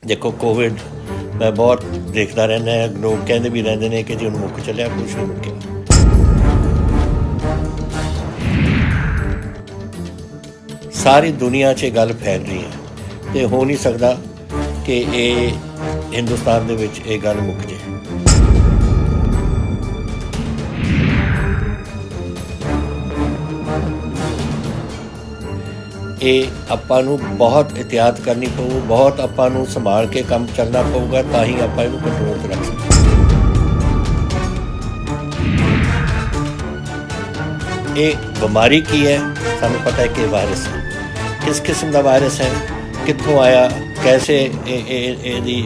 देखो कोविड मैं बहुत देखता रहना है, लोग कहते भी रहते हैं कि जी ਹੁਣ ਮੁੱਕ ਚੱਲਿਆ, ਕੁਛ ਨਹੀਂ ਮੁੱਕਿਆ। ਸਾਰੀ ਦੁਨੀਆ 'ਚ ਇਹ ਗੱਲ ਫੈਲ ਰਹੀ ਹੈ ਤੇ ਹੋ ਨਹੀਂ ਸਕਦਾ ਕਿ ਇਹ ਹਿੰਦੁਸਤਾਨ ਦੇ ਵਿੱਚ ਇਹ ਗੱਲ ਮੁੱਕ ਜੇ। ਇਹ ਆਪਾਂ ਨੂੰ ਬਹੁਤ ਇhtiyat ਕਰਨੀ ਪਊ, ਬਹੁਤ ਆਪਾਂ ਨੂੰ ਸੰਭਾਲ ਕੇ ਕੰਮ ਚੱਲਣਾ ਪਊਗਾ, ਤਾਂ ਹੀ ਆਪਾਂ ਇਹਨੂੰ ਕੰਟਰੋਲ 'ਚ ਰੱਖ ਸਕਦੇ। ਇਹ ਬਿਮਾਰੀ ਕੀ ਹੈ? ਸਾਨੂੰ ਪਤਾ ਹੈ ਕਿ ਵਾਇਰਸ ਹੈ। किस किस्म का वायरस है, कितों आया, कैसे ਇਹਦੀ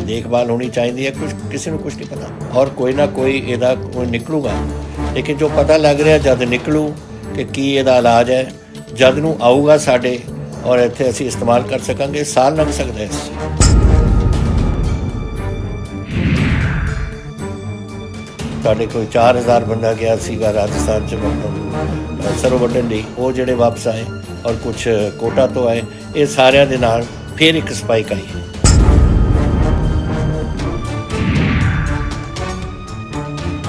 देखभाल होनी चाहिए है, कुछ किसी को कुछ नहीं पता। और कोई ना कोई ਇਹਦਾ कोई निकलूगा, लेकिन जो पता लग रहा जद निकलू कि की ਇਹਦਾ इलाज है, जद ਨੂੰ ਆਊਗਾ ਸਾਡੇ और ਇੱਥੇ ਅਸੀਂ इस्तेमाल कर सकांगे। साल लग सकता है। ਸਾਡੇ कोई 4000 ਬੰਦਾ ਗਿਆ ਸੀਗਾ ਰਾਜਸਥਾਨ 'ਚ ਸਰੋਂ ਵੱਢਣ ਲਈ, ਉਹ ਜਿਹੜੇ ਵਾਪਸ ਆਏ और कुछ कोटा तो आए, ये सारे दे नाल फिर एक स्पाइक आई है।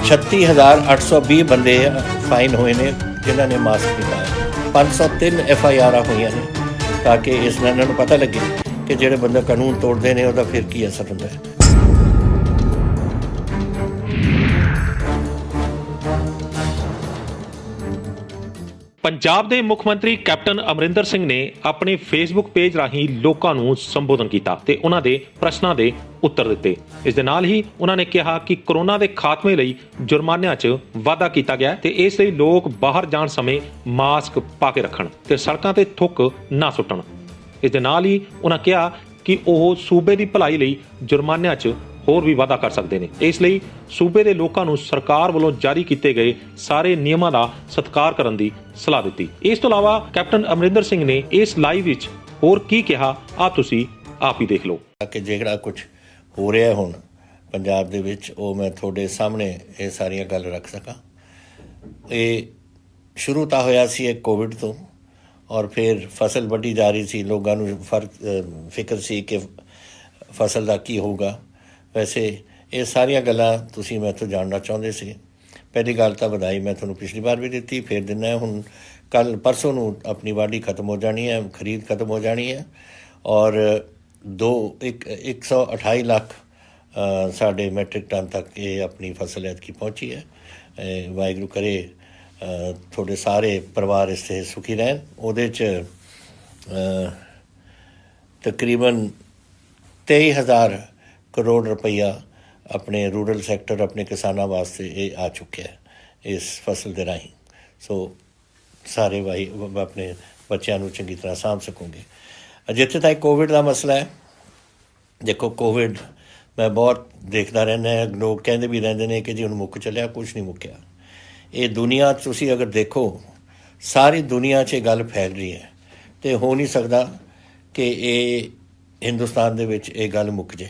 36,820 बंदे फाइन हुए ने जिन्होंने मास्क नहीं पाया। 503 FIR हुई ने, ताकि इस नाल इन्हां नूं पता लगे कि जिहड़े बंदे कानून तोड़ते हैं उसका फिर की असर होंदा है। ਪੰਜਾਬ ਦੇ ਮੁੱਖ ਮੰਤਰੀ ਕੈਪਟਨ ਅਮਰਿੰਦਰ ਸਿੰਘ ਨੇ ਆਪਣੇ ਫੇਸਬੁੱਕ ਪੇਜ ਰਾਹੀਂ ਲੋਕਾਂ ਨੂੰ ਸੰਬੋਧਨ ਕੀਤਾ ਤੇ ਉਹਨਾਂ ਦੇ ਪ੍ਰਸ਼ਨਾਂ ਦੇ ਉੱਤਰ ਦਿੱਤੇ। ਇਸ ਦੇ ਨਾਲ ਹੀ ਉਹਨਾਂ ਨੇ ਕਿਹਾ ਕਿ ਕੋਰੋਨਾ ਦੇ ਖਾਤਮੇ ਲਈ ਜੁਰਮਾਨਿਆਂ 'ਚ ਵਾਧਾ ਕੀਤਾ ਗਿਆ ਤੇ ਇਸ ਲਈ ਲੋਕ ਬਾਹਰ ਜਾਣ ਸਮੇਂ ਮਾਸਕ ਪਾ ਕੇ ਰੱਖਣ ਤੇ ਸੜਕਾਂ ਤੇ ਥੁੱਕ ਨਾ ਸੁੱਟਣ। ਇਸ ਦੇ ਨਾਲ ਹੀ ਉਹਨਾਂ ਕਿਹਾ ਕਿ ਉਹ ਸੂਬੇ ਦੀ ਭਲਾਈ ਲਈ ਜੁਰਮਾਨਿਆਂ 'ਚ ਹੋਰ ਵੀ ਵਾਧਾ ਕਰ ਸਕਦੇ ਨੇ। ਇਸ ਲਈ ਸੂਬੇ ਦੇ ਲੋਕਾਂ ਨੂੰ ਸਰਕਾਰ ਵੱਲੋਂ ਜਾਰੀ ਕੀਤੇ ਗਏ ਸਾਰੇ ਨਿਯਮਾਂ ਦਾ ਸਤਿਕਾਰ ਕਰਨ ਦੀ ਸਲਾਹ ਦਿੱਤੀ। ਇਸ ਤੋਂ ਇਲਾਵਾ ਕੈਪਟਨ ਅਮਰਿੰਦਰ ਸਿੰਘ ਨੇ ਇਸ ਲਾਈਵ ਵਿੱਚ ਹੋਰ ਕੀ ਕਿਹਾ, ਆ ਤੁਸੀਂ ਆਪ ਹੀ ਦੇਖ ਲਓ। ਕਿ ਜਿਹੜਾ ਕੁਝ ਹੋ ਰਿਹਾ ਹੁਣ ਪੰਜਾਬ ਦੇ ਵਿੱਚ, ਉਹ ਮੈਂ ਤੁਹਾਡੇ ਸਾਹਮਣੇ ਇਹ ਸਾਰੀਆਂ ਗੱਲ ਰੱਖ ਸਕਾਂ। ਇਹ ਸ਼ੁਰੂ ਤਾਂ ਹੋਇਆ ਸੀ ਇਹ ਕੋਵਿਡ ਤੋਂ, ਔਰ ਫਿਰ ਫਸਲ ਵੱਢੀ ਜਾ ਰਹੀ ਸੀ। ਲੋਕਾਂ ਨੂੰ ਫਿਕਰ ਸੀ ਕਿ ਫਸਲ ਦਾ ਕੀ ਹੋਊਗਾ। ਵੈਸੇ ਇਹ ਸਾਰੀਆਂ ਗੱਲਾਂ ਤੁਸੀਂ ਮੈਥੋਂ ਜਾਣਨਾ ਚਾਹੁੰਦੇ ਸੀ। ਪਹਿਲੀ ਗੱਲ ਤਾਂ ਵਧਾਈ ਮੈਂ ਤੁਹਾਨੂੰ ਪਿਛਲੀ ਵਾਰ ਵੀ ਦਿੱਤੀ, ਫਿਰ ਦਿੰਦਾ। ਹੁਣ ਕੱਲ੍ਹ ਪਰਸੋਂ ਨੂੰ ਆਪਣੀ ਵਾਢੀ ਖਤਮ ਹੋ ਜਾਣੀ ਹੈ, ਖਰੀਦ ਖਤਮ ਹੋ ਜਾਣੀ ਹੈ, ਔਰ 128 ਲੱਖ ਸਾਡੇ ਮੈਟ੍ਰਿਕ ਟਨ ਤੱਕ ਇਹ ਆਪਣੀ ਫਸਲ ਐਤਕੀ ਪਹੁੰਚੀ ਹੈ। ਵਾਹਿਗੁਰੂ ਕਰੇ ਤੁਹਾਡੇ ਸਾਰੇ ਪਰਿਵਾਰ ਇਸ 'ਤੇ ਸੁਖੀ ਰਹਿਣ। ਉਹਦੇ 'ਚ ਤਕਰੀਬਨ 23,000 ਕਰੋੜ ਰੁਪਈਆ ਆਪਣੇ ਰੂਰਲ ਸੈਕਟਰ, ਆਪਣੇ ਕਿਸਾਨਾਂ ਵਾਸਤੇ ਇਹ ਆ ਚੁੱਕਿਆ ਇਸ ਫਸਲ ਦੇ ਰਾਹੀਂ। ਸੋ ਸਾਰੇ ਆਪਣੇ ਬੱਚਿਆਂ ਨੂੰ ਚੰਗੀ ਤਰ੍ਹਾਂ ਸਾਂਭ ਸਕੋਗੇ। ਜਿੱਥੇ ਤੱਕ ਕੋਵਿਡ ਦਾ ਮਸਲਾ ਹੈ, ਦੇਖੋ ਕੋਵਿਡ ਮੈਂ ਬਹੁਤ ਦੇਖਦਾ ਰਹਿੰਦਾ ਹੈ, ਲੋਕ ਕਹਿੰਦੇ ਵੀ ਰਹਿੰਦੇ ਨੇ ਕਿ ਜੀ ਹੁਣ ਮੁੱਕ ਚੱਲਿਆ, ਕੁਛ ਨਹੀਂ ਮੁੱਕਿਆ। ਇਹ ਦੁਨੀਆ ਤੁਸੀਂ ਅਗਰ ਦੇਖੋ, ਸਾਰੀ ਦੁਨੀਆ 'ਚ ਇਹ ਗੱਲ ਫੈਲ ਰਹੀ ਹੈ ਤੇ ਹੋ ਨਹੀਂ ਸਕਦਾ ਕਿ ਇਹ ਹਿੰਦੁਸਤਾਨ ਦੇ ਵਿੱਚ ਇਹ ਗੱਲ ਮੁੱਕ ਜੇ।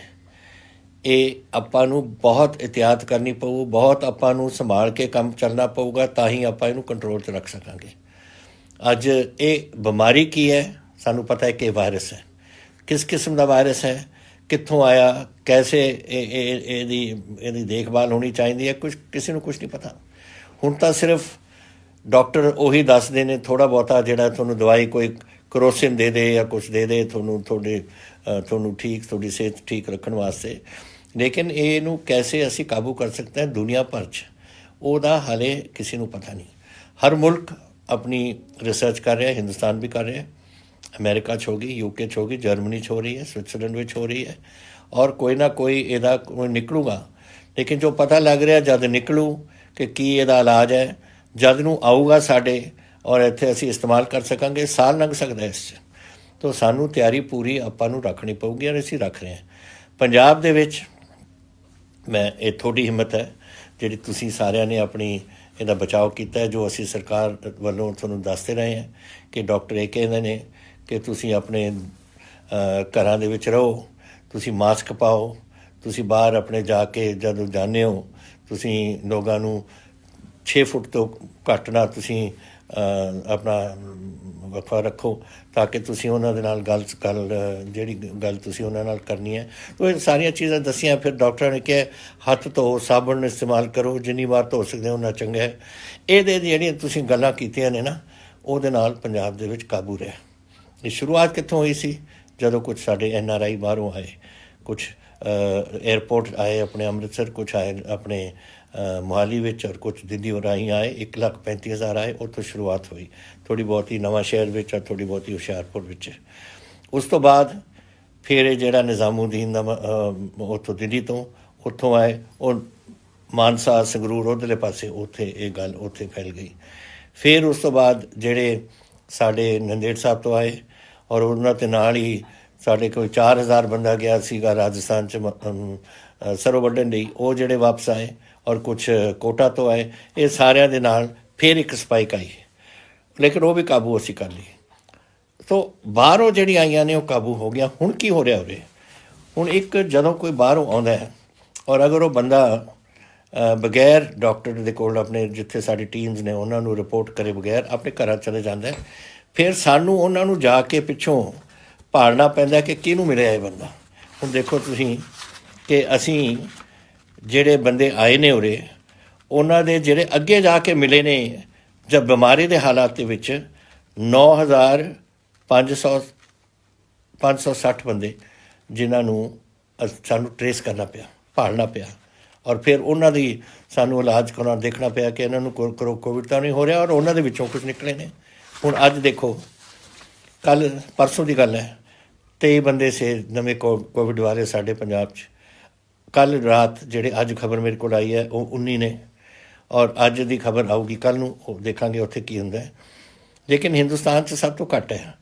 ਇਹ ਆਪਾਂ ਨੂੰ ਬਹੁਤ ਇhtiyat ਕਰਨੀ ਪਊ, ਬਹੁਤ ਆਪਾਂ ਨੂੰ ਸੰਭਾਲ ਕੇ ਕੰਮ ਚੱਲਣਾ ਪਊਗਾ, ਤਾਂ ਹੀ ਆਪਾਂ ਇਹਨੂੰ ਕੰਟਰੋਲ 'ਚ ਰੱਖ ਸਕਾਂਗੇ। ਅੱਜ ਇਹ ਬਿਮਾਰੀ ਕੀ ਹੈ? ਸਾਨੂੰ ਪਤਾ ਹੈ ਕਿ ਵਾਇਰਸ ਹੈ। ਕਿਸ ਕਿਸਮ ਦਾ ਵਾਇਰਸ ਹੈ, ਕਿੱਥੋਂ ਆਇਆ, कैसे ਇਹਦੀ ਦੇਖਭਾਲ ਹੋਣੀ ਚਾਹੀਦੀ ਹੈ, ਕੁਝ ਕਿਸੇ ਨੂੰ ਕੁਝ ਨਹੀਂ ਪਤਾ। ਹੁਣ ਤਾਂ ਸਿਰਫ ਡਾਕਟਰ ਉਹੀ ਦੱਸਦੇ ਨੇ, ਥੋੜ੍ਹਾ ਬਹੁਤਾ ਜਿਹੜਾ ਤੁਹਾਨੂੰ ਦਵਾਈ ਕੋਈ ਕਰੋਸਿਨ ਦੇ ਦੇ ਜਾਂ ਕੁਛ ਦੇ ਦੇ ਤੁਹਾਨੂੰ ਤੁਹਾਡੀ ਸਿਹਤ ਠੀਕ ਰੱਖਣ ਵਾਸਤੇ, ਲੇਕਿਨ ਇਹਨੂੰ ਕੈਸੇ ਅਸੀਂ ਕਾਬੂ ਕਰ ਸਕਦੇ ਹਾਂ ਦੁਨੀਆ ਭਰ 'ਚ, ਉਹਦਾ ਹਾਲੇ ਕਿਸੇ ਨੂੰ ਪਤਾ ਨਹੀਂ। ਹਰ ਮੁਲਕ ਆਪਣੀ ਰਿਸਰਚ ਕਰ ਰਿਹਾ, ਹਿੰਦੁਸਤਾਨ ਵੀ ਕਰ ਰਿਹਾ, ਅਮਰੀਕਾ 'ਚ ਹੋ ਗਈ, UK 'ਚ ਹੋ ਗਈ, ਜਰਮਨੀ 'ਚ ਹੋ ਰਹੀ ਹੈ, ਸਵਿਟਜ਼ਰਲੈਂਡ ਵਿੱਚ ਹੋ ਰਹੀ ਹੈ, ਔਰ ਕੋਈ ਨਾ ਕੋਈ ਇਹਦਾ ਕੋਈ ਨਿਕਲੂਗਾ। ਲੇਕਿਨ ਜੋ ਪਤਾ ਲੱਗ ਰਿਹਾ ਜਦ ਨਿਕਲੂ ਕਿ ਕੀ ਇਹਦਾ ਇਲਾਜ ਹੈ, ਜਦ ਨੂੰ ਆਊਗਾ ਸਾਡੇ ਔਰ ਇੱਥੇ ਅਸੀਂ ਇਸਤੇਮਾਲ ਕਰ ਸਕਾਂਗੇ। ਸਾਲ ਲੰਘ ਸਕਦਾ ਇਸ 'ਚ, ਤਾਂ ਸਾਨੂੰ ਤਿਆਰੀ ਪੂਰੀ ਆਪਾਂ ਨੂੰ ਰੱਖਣੀ ਪਊਗੀ, ਔਰ ਅਸੀਂ ਰੱਖ ਰਹੇ ਹਾਂ। ਪੰਜਾਬ ਦੇ ਵਿੱਚ ਮੈਂ ਇਹ ਤੁਹਾਡੀ ਹਿੰਮਤ ਹੈ ਜਿਹੜੀ ਤੁਸੀਂ ਸਾਰਿਆਂ ਨੇ ਆਪਣੀ ਇਹਦਾ ਬਚਾਓ ਕੀਤਾ ਹੈ। ਜੋ ਅਸੀਂ ਸਰਕਾਰ ਵੱਲੋਂ ਤੁਹਾਨੂੰ ਦੱਸਦੇ ਰਹੇ ਹਾਂ ਕਿ ਡਾਕਟਰ ਇਹ ਕਹਿੰਦੇ ਨੇ ਕਿ ਤੁਸੀਂ ਆਪਣੇ ਘਰਾਂ ਦੇ ਵਿੱਚ ਰਹੋ, ਤੁਸੀਂ ਮਾਸਕ ਪਾਓ, ਤੁਸੀਂ ਬਾਹਰ ਆਪਣੇ ਜਾ ਕੇ ਜਦੋਂ ਜਾਂਦੇ ਹੋ ਤੁਸੀਂ ਲੋਕਾਂ ਨੂੰ 6 ਫੁੱਟ ਤੋਂ ਘੱਟ ਨਾ ਤੁਸੀਂ ਆਪਣਾ ਵਕਫਾ ਰੱਖੋ ਤਾਂ ਕਿ ਤੁਸੀਂ ਉਹਨਾਂ ਦੇ ਨਾਲ ਜਿਹੜੀ ਗੱਲ ਤੁਸੀਂ ਉਹਨਾਂ ਨਾਲ ਕਰਨੀ ਹੈ। ਉਹ ਇਹ ਸਾਰੀਆਂ ਚੀਜ਼ਾਂ ਦੱਸੀਆਂ। ਫਿਰ ਡਾਕਟਰਾਂ ਨੇ ਕਿਹਾ ਹੱਥ ਧੋ, ਸਾਬਣ ਇਸਤੇਮਾਲ ਕਰੋ, ਜਿੰਨੀ ਵਾਰ ਧੋ ਸਕਦੇ ਹੋ ਉਨਾ ਚੰਗਾ ਹੈ। ਇਹਦੇ ਜਿਹੜੀਆਂ ਤੁਸੀਂ ਗੱਲਾਂ ਕੀਤੀਆਂ ਨੇ ਨਾ, ਉਹਦੇ ਨਾਲ ਪੰਜਾਬ ਦੇ ਵਿੱਚ ਕਾਬੂ ਰਿਹਾ। ਇਹ ਸ਼ੁਰੂਆਤ ਕਿੱਥੋਂ ਹੋਈ ਸੀ? ਜਦੋਂ ਕੁਛ ਸਾਡੇ NRI ਬਾਹਰੋਂ ਆਏ, ਕੁਛ 에ਅਰਪੋਰਟ ਆਏ ਆਪਣੇ ਅੰਮ੍ਰਿਤਸਰ, ਕੁਛ ਆਏ ਆਪਣੇ ਮੋਹਾਲੀ ਵਿੱਚ, ਔਰ ਕੁਛ ਦਿੱਲੀ ਰਾਹੀਂ ਆਏ। 1,35,000 ਆਏ। ਉੱਥੋਂ ਸ਼ੁਰੂਆਤ ਹੋਈ। ਥੋੜ੍ਹੀ ਬਹੁਤੀ ਨਵਾਂ ਸ਼ਹਿਰ ਵਿੱਚ ਔਰ ਥੋੜ੍ਹੀ ਬਹੁਤੀ ਹੁਸ਼ਿਆਰਪੁਰ ਵਿੱਚ। ਉਸ ਤੋਂ ਬਾਅਦ ਫਿਰ ਇਹ ਜਿਹੜਾ ਨਿਜ਼ਾਮੂਦੀਨ ਦਾ ਉੱਥੋਂ ਦਿੱਲੀ ਤੋਂ ਉੱਥੋਂ ਆਏ, ਉਹ ਮਾਨਸਾ, ਸੰਗਰੂਰ ਉੱਧਰਲੇ ਪਾਸੇ, ਉੱਥੇ ਇਹ ਗੱਲ ਉੱਥੇ ਫੈਲ ਗਈ। ਫਿਰ ਉਸ ਤੋਂ ਬਾਅਦ ਜਿਹੜੇ ਸਾਡੇ ਨੰਦੇੜ ਸਾਹਿਬ ਤੋਂ ਆਏ, ਔਰ ਉਹਨਾਂ ਦੇ ਨਾਲ ਹੀ ਸਾਡੇ ਕੋਈ 4,000 ਬੰਦਾ ਗਿਆ ਸੀਗਾ ਰਾਜਸਥਾਨ 'ਚ ਸਰੋਂ ਵੱਢਣ ਲਈ, ਉਹ ਜਿਹੜੇ ਵਾਪਸ ਆਏ, ਔਰ ਕੁਛ ਕੋਟਾ ਤੋਂ ਆਏ। ਇਹ ਸਾਰਿਆਂ ਦੇ ਨਾਲ ਫਿਰ ਇੱਕ ਸਪਾਈਕ ਆਈ, ਲੇਕਿਨ ਉਹ ਵੀ ਕਾਬੂ ਅਸੀਂ ਕਰ ਲਈ। ਸੋ ਬਾਹਰੋਂ ਜਿਹੜੀਆਂ ਆਈਆਂ ਨੇ ਉਹ ਕਾਬੂ ਹੋ ਗਿਆ। ਹੁਣ ਕੀ ਹੋ ਰਿਹਾ ਉਰੇ? ਹੁਣ ਇੱਕ ਜਦੋਂ ਕੋਈ ਬਾਹਰੋਂ ਆਉਂਦਾ ਹੈ, ਔਰ ਅਗਰ ਉਹ ਬੰਦਾ ਬਗੈਰ ਡਾਕਟਰ ਦੇ ਕੋਲ, ਆਪਣੇ ਜਿੱਥੇ ਸਾਡੀ ਟੀਮਸ ਨੇ ਉਹਨਾਂ ਨੂੰ ਰਿਪੋਰਟ ਕਰੇ ਬਗੈਰ ਆਪਣੇ ਘਰਾਂ ਚਲੇ ਜਾਂਦਾ ਹੈ, ਫਿਰ ਸਾਨੂੰ ਉਹਨਾਂ ਨੂੰ ਜਾ ਕੇ ਪਿੱਛੋਂ ਭਾਲਣਾ ਪੈਂਦਾ ਕਿ ਕਿਹਨੂੰ ਮਿਲਿਆ ਇਹ ਬੰਦਾ। ਹੁਣ ਦੇਖੋ ਤੁਸੀਂ ਕਿ ਅਸੀਂ ਜਿਹੜੇ ਬੰਦੇ ਆਏ ਨੇ ਉਰੇ, ਉਹਨਾਂ ਦੇ ਜਿਹੜੇ ਅੱਗੇ ਜਾ ਕੇ ਮਿਲੇ ਨੇ ਜਦ ਬਿਮਾਰੀ ਦੇ ਹਾਲਾਤ ਦੇ ਵਿੱਚ 9,560 ਬੰਦੇ, ਜਿਨ੍ਹਾਂ ਨੂੰ ਸਾਨੂੰ ਟਰੇਸ ਕਰਨਾ ਪਿਆ, ਭਾਲਣਾ ਪਿਆ, ਔਰ ਫਿਰ ਉਹਨਾਂ ਦੀ ਸਾਨੂੰ ਇਲਾਜ ਕਰਾਉਣਾ, ਦੇਖਣਾ ਪਿਆ ਕਿ ਇਹਨਾਂ ਨੂੰ ਕੋਵਿਡ ਤਾਂ ਨਹੀਂ ਹੋ ਰਿਹਾ, ਔਰ ਉਹਨਾਂ ਦੇ ਵਿੱਚੋਂ ਕੁਝ ਨਿਕਲੇ ਨੇ। ਹੁਣ ਅੱਜ ਦੇਖੋ, ਕੱਲ੍ਹ ਪਰਸੋਂ ਦੀ ਗੱਲ ਹੈ, 23 ਬੰਦੇ ਸੇ ਨਵੇਂ ਕੋਵਿਡ ਵਾਲੇ ਸਾਡੇ ਪੰਜਾਬ 'ਚ। ਕੱਲ੍ਹ ਰਾਤ ਜਿਹੜੇ ਅੱਜ ਖਬਰ ਮੇਰੇ ਕੋਲ ਆਈ ਹੈ ਉਹ 19 ਨੇ, ਔਰ ਅੱਜ ਦੀ ਖਬਰ ਆਊਗੀ ਕੱਲ੍ਹ ਨੂੰ, ਉਹ ਦੇਖਾਂਗੇ ਉੱਥੇ ਕੀ ਹੁੰਦਾ ਹੈ। ਲੇਕਿਨ ਹਿੰਦੁਸਤਾਨ 'ਚ ਸਭ ਤੋਂ ਘੱਟ ਹੈ।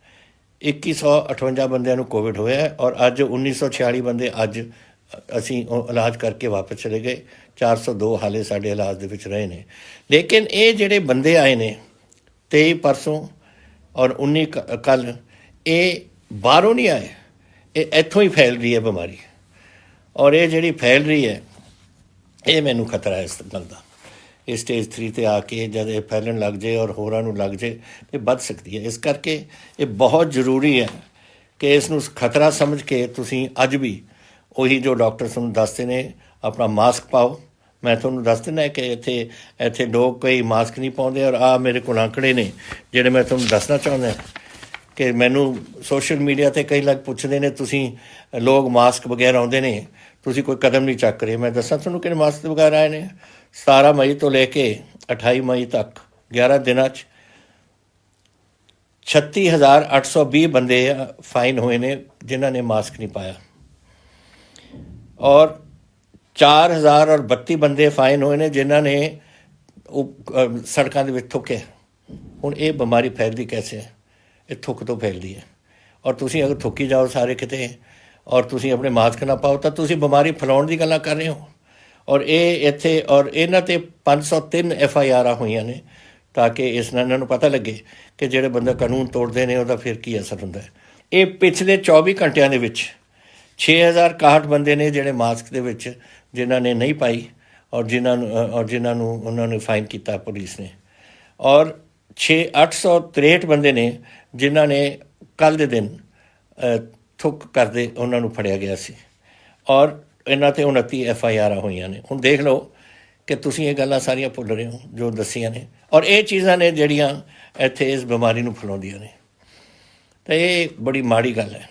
2158 ਬੰਦਿਆਂ ਨੂੰ ਕੋਵਿਡ ਹੋਇਆ, ਔਰ ਅੱਜ 1946 ਬੰਦੇ ਅੱਜ ਅਸੀਂ ਉਹ ਇਲਾਜ ਕਰਕੇ ਵਾਪਸ ਚਲੇ ਗਏ। 402 ਹਾਲੇ ਸਾਡੇ ਇਲਾਜ ਦੇ ਵਿੱਚ ਰਹੇ ਨੇ। ਲੇਕਿਨ ਇਹ ਜਿਹੜੇ ਬੰਦੇ ਆਏ ਨੇ 23 ਪਰਸੋਂ ਔਰ 19 ਕੱਲ੍ਹ, ਇਹ ਬਾਹਰੋਂ ਨਹੀਂ ਆਏ, ਇਹ ਇੱਥੋਂ ਹੀ ਫੈਲ ਰਹੀ ਹੈ ਬਿਮਾਰੀ। ਔਰ ਇਹ ਜਿਹੜੀ ਫੈਲ ਰਹੀ ਹੈ, ਇਹ ਮੈਨੂੰ ਖਤਰਾ ਹੈ ਇਸ ਗੱਲ ਦਾ। ਇਹ ਸਟੇਜ 3 'ਤੇ ਆ ਕੇ ਜਦ ਇਹ ਫੈਲਣ ਲੱਗ ਜਾਏ ਔਰ ਹੋਰਾਂ ਨੂੰ ਲੱਗ ਜਾਏ, ਇਹ ਵੱਧ ਸਕਦੀ ਹੈ। ਇਸ ਕਰਕੇ ਇਹ ਬਹੁਤ ਜ਼ਰੂਰੀ ਹੈ ਕਿ ਇਸ ਨੂੰ ਖਤਰਾ ਸਮਝ ਕੇ ਤੁਸੀਂ ਅੱਜ ਵੀ ਉਹੀ ਜੋ ਡਾਕਟਰ ਤੁਹਾਨੂੰ ਦੱਸਦੇ ਨੇ, ਆਪਣਾ ਮਾਸਕ ਪਾਓ। ਮੈਂ ਤੁਹਾਨੂੰ ਦੱਸ ਦਿੰਦਾ ਕਿ ਇੱਥੇ ਲੋਕ ਕਈ ਮਾਸਕ ਨਹੀਂ ਪਾਉਂਦੇ, ਔਰ ਆਹ ਮੇਰੇ ਕੋਲ ਅੰਕੜੇ ਨੇ ਜਿਹੜੇ ਮੈਂ ਤੁਹਾਨੂੰ ਦੱਸਣਾ ਚਾਹੁੰਦਾ ਕਿ ਮੈਨੂੰ ਸੋਸ਼ਲ ਮੀਡੀਆ 'ਤੇ ਕਈ ਲੋਕ ਪੁੱਛਦੇ ਨੇ, ਤੁਸੀਂ ਲੋਕ ਮਾਸਕ ਬਗੈਰ ਆਉਂਦੇ ਨੇ, ਤੁਸੀਂ ਕੋਈ ਕਦਮ ਨਹੀਂ ਚੱਕ ਰਹੇ। ਮੈਂ ਦੱਸਾਂ ਤੁਹਾਨੂੰ ਕਿਹੜੇ ਮਾਸਕ ਦੇ ਬਗੈਰ ਆਏ ਨੇ। 17 ਮਈ ਤੋਂ ਲੈ ਕੇ 28 ਮਈ ਤੱਕ 11 ਦਿਨਾਂ 'ਚ 36,820 ਬੰਦੇ ਫਾਈਨ ਹੋਏ ਨੇ ਜਿਨ੍ਹਾਂ ਨੇ ਮਾਸਕ ਨਹੀਂ ਪਾਇਆ, ਔਰ 4,032 ਬੰਦੇ ਫਾਈਨ ਹੋਏ ਨੇ ਜਿਨ੍ਹਾਂ ਨੇ ਸੜਕਾਂ ਦੇ ਵਿੱਚ ਥੁੱਕਿਆ। ਹੁਣ ਇਹ ਬਿਮਾਰੀ ਫੈਲਦੀ ਕੈਸੇ ਹੈ? ਇਹ ਥੁੱਕ ਤੋਂ ਫੈਲਦੀ ਹੈ। ਔਰ ਤੁਸੀਂ ਅਗਰ ਥੁੱਕੀ ਜਾਓ ਸਾਰੇ ਕਿਤੇ, ਔਰ ਤੁਸੀਂ ਆਪਣੇ ਮਾਸਕ ਨਾ ਪਾਓ, ਤਾਂ ਤੁਸੀਂ ਬਿਮਾਰੀ ਫੈਲਾਉਣ ਦੀ ਗੱਲਾਂ ਕਰ ਰਹੇ ਹੋ। ਔਰ ਇਹ ਇੱਥੇ, ਔਰ ਇਹਨਾਂ 'ਤੇ 503 FIR ਹੋਈਆਂ ਨੇ, ਤਾਂ ਕਿ ਇਸ ਨਾਲ ਇਹਨਾਂ ਨੂੰ ਪਤਾ ਲੱਗੇ ਕਿ ਜਿਹੜੇ ਬੰਦੇ ਕਾਨੂੰਨ ਤੋੜਦੇ ਨੇ ਉਹਦਾ ਫਿਰ ਕੀ ਅਸਰ ਹੁੰਦਾ ਹੈ। ਇਹ ਪਿਛਲੇ 24 ਘੰਟਿਆਂ ਦੇ ਵਿੱਚ 6,061 ਬੰਦੇ ਨੇ ਜਿਹੜੇ ਮਾਸਕ ਦੇ ਵਿੱਚ, ਜਿਨ੍ਹਾਂ ਨੇ ਨਹੀਂ ਪਾਈ, ਔਰ ਜਿਨ੍ਹਾਂ ਨੂੰ ਉਹਨਾਂ ਨੇ ਫਾਈਨ ਕੀਤਾ ਪੁਲਿਸ ਨੇ। ਔਰ 863 ਬੰਦੇ ਨੇ ਜਿਨ੍ਹਾਂ ਨੇ ਕੱਲ੍ਹ ਦੇ ਦਿਨ ਥੁੱਕ ਕਰਦੇ ਉਹਨਾਂ ਨੂੰ ਫੜਿਆ ਗਿਆ ਸੀ, ਔਰ ਇਹਨਾਂ 'ਤੇ 29 FIR ਹੋਈਆਂ ਨੇ। ਹੁਣ ਦੇਖ ਲਓ ਕਿ ਤੁਸੀਂ ਇਹ ਗੱਲਾਂ ਸਾਰੀਆਂ ਭੁੱਲ ਰਹੇ ਹੋ ਜੋ ਦੱਸੀਆਂ ਨੇ, ਔਰ ਇਹ ਚੀਜ਼ਾਂ ਨੇ ਜਿਹੜੀਆਂ ਇੱਥੇ ਇਸ ਬਿਮਾਰੀ ਨੂੰ ਫੈਲਾਉਂਦੀਆਂ ਨੇ। ਤਾਂ ਇਹ ਬੜੀ ਮਾੜੀ ਗੱਲ ਹੈ।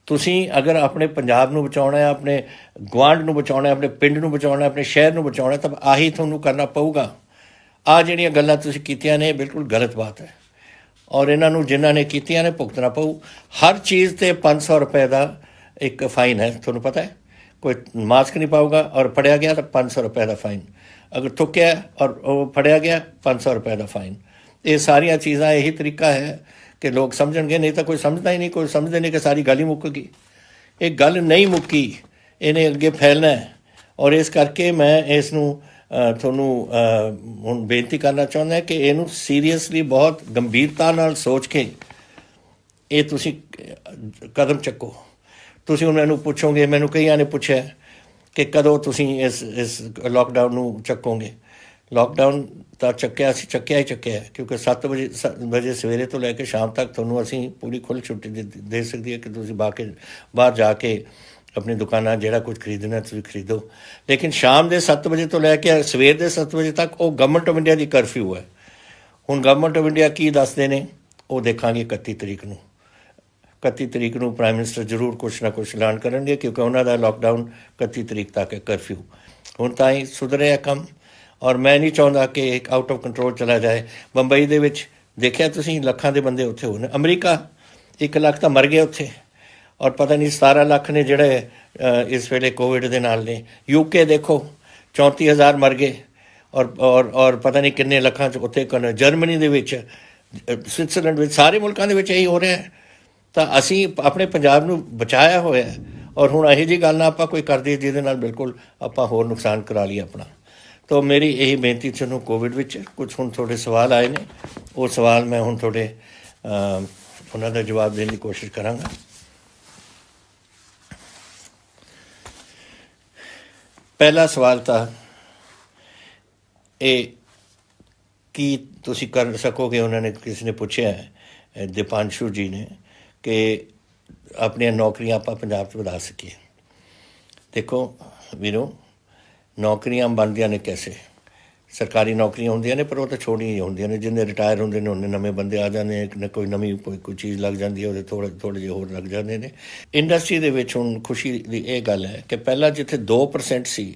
ਤੁਸੀਂ ਅਗਰ ਆਪਣੇ ਪੰਜਾਬ ਨੂੰ ਬਚਾਉਣਾ ਹੈ, ਆਪਣੇ ਗੁਆਂਢ ਨੂੰ ਬਚਾਉਣਾ, ਆਪਣੇ ਪਿੰਡ ਨੂੰ ਬਚਾਉਣਾ, ਆਪਣੇ ਸ਼ਹਿਰ ਨੂੰ ਬਚਾਉਣਾ, ਤਾਂ ਆਹੀ ਤੁਹਾਨੂੰ ਕਰਨਾ ਪਊਗਾ। ਆਹ ਜਿਹੜੀਆਂ ਗੱਲਾਂ ਤੁਸੀਂ ਕੀਤੀਆਂ ਨੇ ਬਿਲਕੁਲ ਗਲਤ ਬਾਤ ਹੈ, ਔਰ ਇਹਨਾਂ ਨੂੰ ਜਿਨ੍ਹਾਂ ਨੇ ਕੀਤੀਆਂ ਨੇ ਭੁਗਤਣਾ ਪਊ। ਹਰ ਚੀਜ਼ 'ਤੇ 500 ਰੁਪਏ ਦਾ ਇੱਕ ਫਾਈਨ ਹੈ, ਤੁਹਾਨੂੰ ਪਤਾ ਹੈ। ਕੋਈ ਮਾਸਕ ਨਹੀਂ ਪਾਊਗਾ ਔਰ ਫੜਿਆ ਗਿਆ ਤਾਂ 500 ਰੁਪਏ ਦਾ ਫਾਈਨ। ਅਗਰ ਥੁੱਕਿਆ ਔਰ ਉਹ ਫੜਿਆ ਗਿਆ, 500 ਰੁਪਏ ਦਾ ਫਾਈਨ। ਇਹ ਸਾਰੀਆਂ ਚੀਜ਼ਾਂ ਇਹੀ ਤਰੀਕਾ ਹੈ ਕਿ ਲੋਕ ਸਮਝਣਗੇ, ਨਹੀਂ ਤਾਂ ਕੋਈ ਸਮਝਦਾ ਹੀ ਨਹੀਂ। ਕੋਈ ਸਮਝਦੇ ਨਹੀਂ ਕਿ ਸਾਰੀ ਗੱਲ ਹੀ ਮੁੱਕ ਗਈ। ਇਹ ਗੱਲ ਨਹੀਂ ਮੁੱਕੀ, ਇਹਨੇ ਅੱਗੇ ਫੈਲਣਾ ਹੈ। ਔਰ ਇਸ ਕਰਕੇ ਮੈਂ ਇਸ ਨੂੰ ਤੁਹਾਨੂੰ ਹੁਣ ਬੇਨਤੀ ਕਰਨਾ ਚਾਹੁੰਦਾ ਕਿ ਇਹਨੂੰ ਸੀਰੀਅਸਲੀ, ਬਹੁਤ ਗੰਭੀਰਤਾ ਨਾਲ ਸੋਚ ਕੇ ਇਹ ਤੁਸੀਂ ਕਦਮ ਚੱਕੋ। ਤੁਸੀਂ ਹੁਣ ਮੈਨੂੰ ਪੁੱਛੋਗੇ, ਮੈਨੂੰ ਕਈਆਂ ਨੇ ਪੁੱਛਿਆ ਕਿ ਕਦੋਂ ਤੁਸੀਂ ਇਸ ਲਾਕਡਾਊਨ ਨੂੰ ਚੱਕੋਗੇ, ਲੋਕਡਾਊਨ ਤਾਂ ਚੱਕਿਆ ਹੀ ਚੱਕਿਆ ਹੈ, ਕਿਉਂਕਿ 7 ਵਜੇ ਸਵੇਰੇ ਤੋਂ ਲੈ ਕੇ ਸ਼ਾਮ ਤੱਕ ਤੁਹਾਨੂੰ ਅਸੀਂ ਪੂਰੀ ਖੁੱਲ੍ਹ ਛੁੱਟੀ ਦੇ ਸਕਦੀ ਹੈ ਕਿ ਤੁਸੀਂ ਬਾਹਰ ਜਾ ਕੇ ਆਪਣੀ ਦੁਕਾਨਾਂ ਜਿਹੜਾ ਕੁਝ ਖਰੀਦਣਾ ਤੁਸੀਂ ਖਰੀਦੋ। ਲੇਕਿਨ ਸ਼ਾਮ ਦੇ 7 ਵਜੇ ਤੋਂ ਲੈ ਕੇ ਸਵੇਰ ਦੇ 7 ਵਜੇ ਤੱਕ ਉਹ government of India the curfew ਹੈ। ਹੁਣ ਗਵਰਨਮੈਂਟ ਆਫ ਇੰਡੀਆ ਕੀ ਦੱਸਦੇ ਨੇ ਉਹ ਦੇਖਾਂਗੇ 31 ਤਰੀਕ ਨੂੰ। 31 ਤਰੀਕ ਨੂੰ ਪ੍ਰਾਈਮ ਮਿਨਿਸਟਰ ਜ਼ਰੂਰ ਕੁਛ ਨਾ ਕੁਛ ਐਲਾਨ ਕਰਨਗੇ, ਕਿਉਂਕਿ ਉਹਨਾਂ ਦਾ ਲੋਕਡਾਊਨ 31 ਤਰੀਕ ਤੱਕ ਹੈ ਕਰਫਿਊ। ਹੁਣ ਤਾਂ ਹੀ ਸੁਧਰਿਆ ਕੰਮ, ਔਰ ਮੈਂ ਨਹੀਂ ਚਾਹੁੰਦਾ ਕਿ ਇੱਕ ਆਊਟ ਆਫ ਕੰਟਰੋਲ ਚਲਾ ਜਾਏ। ਬੰਬਈ ਦੇ ਵਿੱਚ ਦੇਖਿਆ ਤੁਸੀਂ ਲੱਖਾਂ ਦੇ ਬੰਦੇ ਉੱਥੇ ਹੋਏ ਨੇ। ਅਮਰੀਕਾ 1 ਲੱਖ ਤਾਂ ਮਰ ਗਏ ਉੱਥੇ, ਔਰ ਪਤਾ ਨਹੀਂ 17 ਲੱਖ ਨੇ ਜਿਹੜੇ ਇਸ ਵੇਲੇ ਕੋਵਿਡ ਦੇ ਨਾਲ ਨੇ। UK ਦੇਖੋ 34,000 ਮਰ ਗਏ, ਔਰ ਪਤਾ ਨਹੀਂ ਕਿੰਨੇ ਲੱਖਾਂ 'ਚ ਉੱਥੇ ਜਰਮਨੀ ਦੇ ਵਿੱਚ, ਸਵਿਟਜ਼ਰਲੈਂਡ ਵਿੱਚ, ਸਾਰੇ ਮੁਲਕਾਂ ਦੇ ਵਿੱਚ ਇਹੀ ਹੋ ਰਿਹਾ ਹੈ। ਤਾਂ ਅਸੀਂ ਆਪਣੇ ਪੰਜਾਬ ਨੂੰ ਬਚਾਇਆ ਹੋਇਆ, ਔਰ ਹੁਣ ਇਹੋ ਜਿਹੀ ਗੱਲ ਨਾ ਆਪਾਂ ਕੋਈ ਕਰ ਦਈਏ ਜਿਹਦੇ ਨਾਲ ਬਿਲਕੁਲ ਆਪਾਂ ਹੋਰ ਨੁਕਸਾਨ ਕਰਾ ਲਈਏ ਆਪਣਾ। ਤਾਂ ਮੇਰੀ ਇਹੀ ਬੇਨਤੀ ਤੁਹਾਨੂੰ ਕੋਵਿਡ ਵਿੱਚ ਕੁਛ ਹੁਣ ਤੁਹਾਡੇ ਸਵਾਲ ਆਏ ਨੇ, ਉਹ ਸਵਾਲ ਮੈਂ ਹੁਣ ਤੁਹਾਡੇ ਉਹਨਾਂ ਦਾ ਜਵਾਬ ਦੇਣ ਦੀ ਕੋਸ਼ਿਸ਼ ਕਰਾਂਗਾ। ਪਹਿਲਾ ਸਵਾਲ ਤਾਂ ਇਹ ਕੀ ਤੁਸੀਂ ਕਰ ਸਕੋਗੇ, ਉਹਨਾਂ ਨੇ ਕਿਸੇ ਨੇ ਪੁੱਛਿਆ ਦੀਪਾਂਸ਼ੂ ਜੀ ਨੇ, ਕਿ ਆਪਣੀਆਂ ਨੌਕਰੀਆਂ ਆਪਾਂ ਪੰਜਾਬ 'ਚ ਵਧਾ ਸਕੀਏ। ਦੇਖੋ ਵੀਰੋ, ਨੌਕਰੀਆਂ ਬਣਦੀਆਂ ਨੇ ਕੈਸੇ? ਸਰਕਾਰੀ ਨੌਕਰੀਆਂ ਹੁੰਦੀਆਂ ਨੇ ਪਰ ਉਹ ਤਾਂ ਛੋਟੀਆਂ ਹੀ ਹੁੰਦੀਆਂ ਨੇ। ਜਿੰਨੇ ਰਿਟਾਇਰ ਹੁੰਦੇ ਨੇ ਉਹਨੇ ਨਵੇਂ ਬੰਦੇ ਆ ਜਾਂਦੇ ਨੇ, ਕੋਈ ਨਵੀਂ ਕੋਈ ਚੀਜ਼ ਲੱਗ ਜਾਂਦੀ ਹੈ, ਉਹਦੇ ਥੋੜ੍ਹੇ ਜਿਹੇ ਹੋਰ ਲੱਗ ਜਾਂਦੇ ਨੇ। ਇੰਡਸਟਰੀ ਦੇ ਵਿੱਚ ਹੁਣ ਖੁਸ਼ੀ ਦੀ ਇਹ ਗੱਲ ਹੈ ਕਿ ਪਹਿਲਾਂ ਜਿੱਥੇ 2% ਸੀ,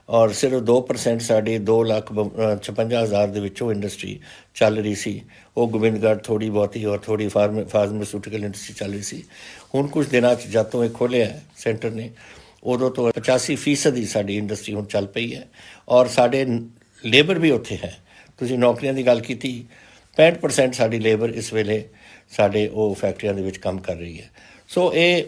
ਔਰ ਸਿਰਫ 2% ਸਾਡੀ 2,56,000 ਦੇ ਵਿੱਚੋਂ ਇੰਡਸਟਰੀ ਚੱਲ ਰਹੀ ਸੀ, ਉਹ ਗੋਬਿੰਦਗੜ੍ਹ ਥੋੜ੍ਹੀ ਬਹੁਤੀ ਔਰ ਥੋੜ੍ਹੀ ਫਾਰਮਾਸਿਊਟੀਕਲ ਇੰਡਸਟਰੀ ਚੱਲ ਰਹੀ ਸੀ। ਹੁਣ ਕੁਝ ਦਿਨਾਂ 'ਚ ਜਦ ਤੋਂ ਇਹ ਖੋਲ੍ਹਿਆ ਸੈਂਟਰ ਨੇ, ਉਦੋਂ ਤੋਂ 85% ਦੀ ਸਾਡੀ ਇੰਡਸਟਰੀ ਹੁਣ ਚੱਲ ਪਈ ਹੈ, ਔਰ ਸਾਡੇ ਲੇਬਰ ਵੀ ਉੱਥੇ ਹੈ। ਤੁਸੀਂ ਨੌਕਰੀਆਂ ਦੀ ਗੱਲ ਕੀਤੀ, 65% ਸਾਡੀ ਲੇਬਰ ਇਸ ਵੇਲੇ ਸਾਡੇ ਉਹ ਫੈਕਟਰੀਆਂ ਦੇ ਵਿੱਚ ਕੰਮ ਕਰ ਰਹੀ ਹੈ। ਸੋ ਇਹ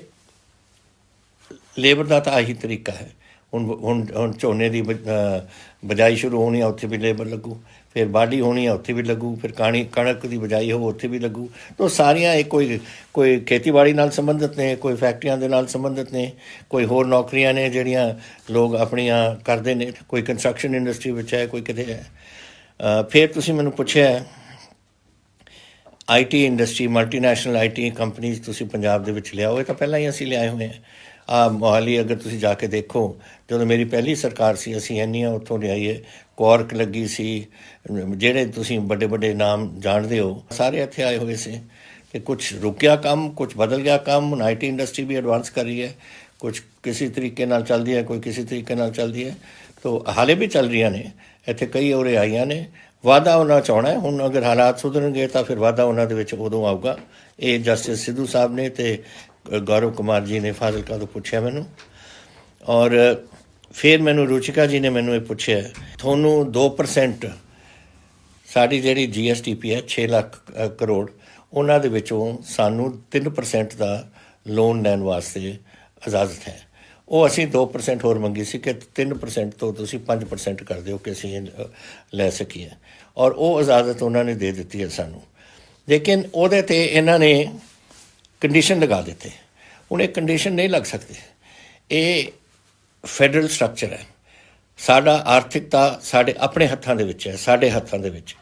ਲੇਬਰ ਦਾ ਤਾਂ ਆਹੀ ਤਰੀਕਾ ਹੈ। ਹੁਣ ਝੋਨੇ ਦੀ ਬਜਾਈ ਸ਼ੁਰੂ ਹੋਣੀ ਆ, ਉੱਥੇ ਵੀ ਲੇਬਰ ਲੱਗੂ। ਫਿਰ ਵਾਢੀ ਹੋਣੀ ਆ, ਉੱਥੇ ਵੀ ਲੱਗੂ। ਫਿਰ ਕਣਕ ਦੀ ਬਜਾਈ ਹੋ, ਉੱਥੇ ਵੀ ਲੱਗੂ। ਤਾਂ ਸਾਰੀਆਂ ਇਹ ਕੋਈ ਖੇਤੀਬਾੜੀ ਨਾਲ ਸੰਬੰਧਿਤ ਨੇ, ਕੋਈ ਫੈਕਟਰੀਆਂ ਦੇ ਨਾਲ ਸੰਬੰਧਿਤ ਨੇ, ਕੋਈ ਹੋਰ ਨੌਕਰੀਆਂ ਨੇ ਜਿਹੜੀਆਂ ਲੋਕ ਆਪਣੀਆਂ ਕਰਦੇ ਨੇ, ਕੋਈ ਕੰਸਟਰਕਸ਼ਨ ਇੰਡਸਟਰੀ ਵਿੱਚ ਹੈ, ਕੋਈ ਕਿਤੇ ਹੈ। ਫਿਰ ਤੁਸੀਂ ਮੈਨੂੰ ਪੁੱਛਿਆ IT industry, multinational IT companies ਤੁਸੀਂ ਪੰਜਾਬ ਦੇ ਵਿੱਚ ਲਿਆਓ। ਇਹ ਤਾਂ ਪਹਿਲਾਂ ਹੀ ਅਸੀਂ ਲਿਆਏ ਹੋਏ ਹਾਂ। ਮੋਹਾਲੀ ਅਗਰ ਤੁਸੀਂ ਜਾ ਕੇ ਦੇਖੋ, ਜਦੋਂ ਮੇਰੀ ਪਹਿਲੀ ਸਰਕਾਰ ਸੀ ਅਸੀਂ ਇੰਨੀਆਂ ਉੱਥੋਂ ਲਿਆਈਏ। ਕੋਰਕ ਲੱਗੀ ਸੀ, ਜਿਹੜੇ ਤੁਸੀਂ ਵੱਡੇ ਵੱਡੇ ਨਾਮ ਜਾਣਦੇ ਹੋ ਸਾਰੇ ਇੱਥੇ ਆਏ ਹੋਏ ਸੀ। ਕਿ ਕੁਛ ਰੁਕਿਆ ਕੰਮ, ਕੁਛ ਬਦਲ ਗਿਆ ਕੰਮ। ਹੁਣ IT ਇੰਡਸਟਰੀ ਵੀ ਐਡਵਾਂਸ ਕਰ ਰਹੀ ਹੈ, ਕੁਛ ਕਿਸੇ ਤਰੀਕੇ ਨਾਲ ਚੱਲਦੀ ਹੈ, ਕੋਈ ਕਿਸੇ ਤਰੀਕੇ ਨਾਲ ਚੱਲਦੀ ਹੈ। ਤਾਂ ਹਾਲੇ ਵੀ ਚੱਲ ਰਹੀਆਂ ਨੇ, ਇੱਥੇ ਕਈ ਉਰੇ ਆਈਆਂ ਨੇ। ਵਾਧਾ ਉਹਨਾਂ 'ਚ ਆਉਣਾ ਹੈ। ਹੁਣ ਅਗਰ ਹਾਲਾਤ ਸੁਧਰਨਗੇ ਤਾਂ ਫਿਰ ਵਾਧਾ ਉਹਨਾਂ ਦੇ ਵਿੱਚ ਉਦੋਂ ਆਊਗਾ। ਇਹ ਜਸਟਿਸ ਸਿੱਧੂ ਸਾਹਿਬ ਨੇ ਅਤੇ ਗੌਰਵ ਕੁਮਾਰ ਜੀ ਨੇ ਫਾਜ਼ਿਲਕਾ ਤੋਂ ਪੁੱਛਿਆ ਮੈਨੂੰ, ਔਰ ਫਿਰ ਮੈਨੂੰ ਰੁਚਿਕਾ ਜੀ ਨੇ ਮੈਨੂੰ ਇਹ ਪੁੱਛਿਆ, ਤੁਹਾਨੂੰ 2% ਸਾਡੀ ਜਿਹੜੀ GSTP ਹੈ 6 ਲੱਖ ਕਰੋੜ, ਉਹਨਾਂ ਦੇ ਵਿੱਚੋਂ ਸਾਨੂੰ 3% ਦਾ ਲੋਨ ਲੈਣ ਵਾਸਤੇ ਇਜਾਜ਼ਤ ਹੈ। ਉਹ ਅਸੀਂ 2% ਹੋਰ ਮੰਗੀ ਸੀ ਕਿ 3% ਤੋਂ ਤੁਸੀਂ 5% ਕਰ ਦਿਓ ਕਿ ਅਸੀਂ ਲੈ ਸਕੀਏ, ਔਰ ਉਹ ਇਜਾਜ਼ਤ ਉਹਨਾਂ ਨੇ ਦੇ ਦਿੱਤੀ ਹੈ ਸਾਨੂੰ। ਲੇਕਿਨ ਉਹਦੇ 'ਤੇ ਇਹਨਾਂ ਨੇ ਕੰਡੀਸ਼ਨ ਲਗਾ ਦਿੱਤੇ। ਹੁਣ ਇਹ ਕੰਡੀਸ਼ਨ ਨਹੀਂ ਲੱਗ ਸਕਦੇ। ਇਹ ਫੈਡਰਲ ਸਟਰਕਚਰ ਹੈ। ਸਾਡਾ ਆਰਥਿਕਤਾ ਸਾਡੇ ਆਪਣੇ ਹੱਥਾਂ ਦੇ ਵਿੱਚ ਹੈ, ਸਾਡੇ ਹੱਥਾਂ ਦੇ ਵਿੱਚ।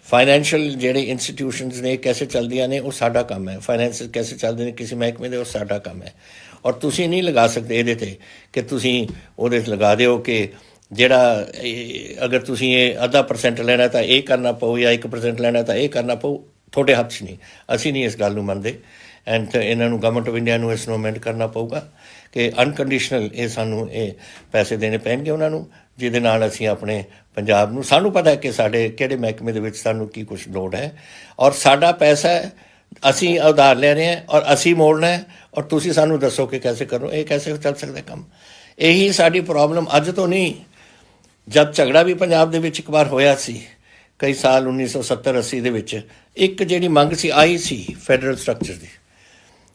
ਫਾਈਨੈਂਸ਼ੀਅਲ ਜਿਹੜੇ ਇੰਸਟੀਟਿਊਸ਼ਨਸ ਨੇ ਕੈਸੇ ਚੱਲਦੀਆਂ ਨੇ ਉਹ ਸਾਡਾ ਕੰਮ ਹੈ। ਫਾਈਨੈਂਸ ਕੈਸੇ ਚੱਲਦੇ ਨੇ ਕਿਸੇ ਮਹਿਕਮੇ ਦੇ, ਉਹ ਸਾਡਾ ਕੰਮ ਹੈ। ਔਰ ਤੁਸੀਂ ਨਹੀਂ ਲਗਾ ਸਕਦੇ ਇਹਦੇ 'ਤੇ ਕਿ ਤੁਸੀਂ ਉਹਦੇ 'ਤੇ ਲਗਾ ਦਿਓ ਕਿ ਜਿਹੜਾ ਅਗਰ ਤੁਸੀਂ ਇਹ 0.5% ਲੈਣਾ ਤਾਂ ਇਹ ਕਰਨਾ ਪਊ, ਜਾਂ 1% ਲੈਣਾ ਤਾਂ ਇਹ ਕਰਨਾ ਪਊ। ਤੁਹਾਡੇ ਹੱਥ 'ਚ ਨਹੀਂ, ਅਸੀਂ ਨਹੀਂ ਇਸ ਗੱਲ ਨੂੰ ਮੰਨਦੇ। ਐਂਡ ਇਹਨਾਂ ਨੂੰ ਗਵਰਨਮੈਂਟ ਆਫ ਇੰਡੀਆ ਨੂੰ ਇਸ ਨੂੰ ਅਮੈਂਡ ਕਰਨਾ ਪਊਗਾ ਕਿ ਅਨਕੰਡੀਸ਼ਨਲ ਇਹ ਸਾਨੂੰ ਇਹ ਪੈਸੇ ਦੇਣੇ ਪੈਣਗੇ ਉਹਨਾਂ ਨੂੰ, ਜਿਹਦੇ ਨਾਲ ਅਸੀਂ ਆਪਣੇ ਪੰਜਾਬ ਨੂੰ, ਸਾਨੂੰ ਪਤਾ ਹੈ ਕਿ ਸਾਡੇ ਕਿਹੜੇ ਮਹਿਕਮੇ ਦੇ ਵਿੱਚ ਸਾਨੂੰ ਕੀ ਕੁਛ ਲੋੜ ਹੈ, ਔਰ ਸਾਡਾ ਪੈਸਾ ਹੈ, ਅਸੀਂ ਉਧਾਰ ਲੈ ਰਹੇ ਹਾਂ ਔਰ ਅਸੀਂ ਮੋੜਨਾ ਹੈ, ਔਰ ਤੁਸੀਂ ਸਾਨੂੰ ਦੱਸੋ ਕਿ ਕੈਸੇ ਕਰੋ। ਇਹ ਕੈਸੇ ਚੱਲ ਸਕਦਾ ਕੰਮ? ਇਹੀ ਸਾਡੀ ਪ੍ਰੋਬਲਮ ਅੱਜ ਤੋਂ ਨਹੀਂ, ਜਦ ਝਗੜਾ ਵੀ ਪੰਜਾਬ ਦੇ ਵਿੱਚ ਇੱਕ ਵਾਰ ਹੋਇਆ ਸੀ ਕਈ ਸਾਲ 1970-80 ਦੇ ਵਿੱਚ, ਇੱਕ ਜਿਹੜੀ ਮੰਗ ਸੀ ਆਈ ਸੀ ਫੈਡਰਲ ਸਟਰਕਚਰ ਦੀ,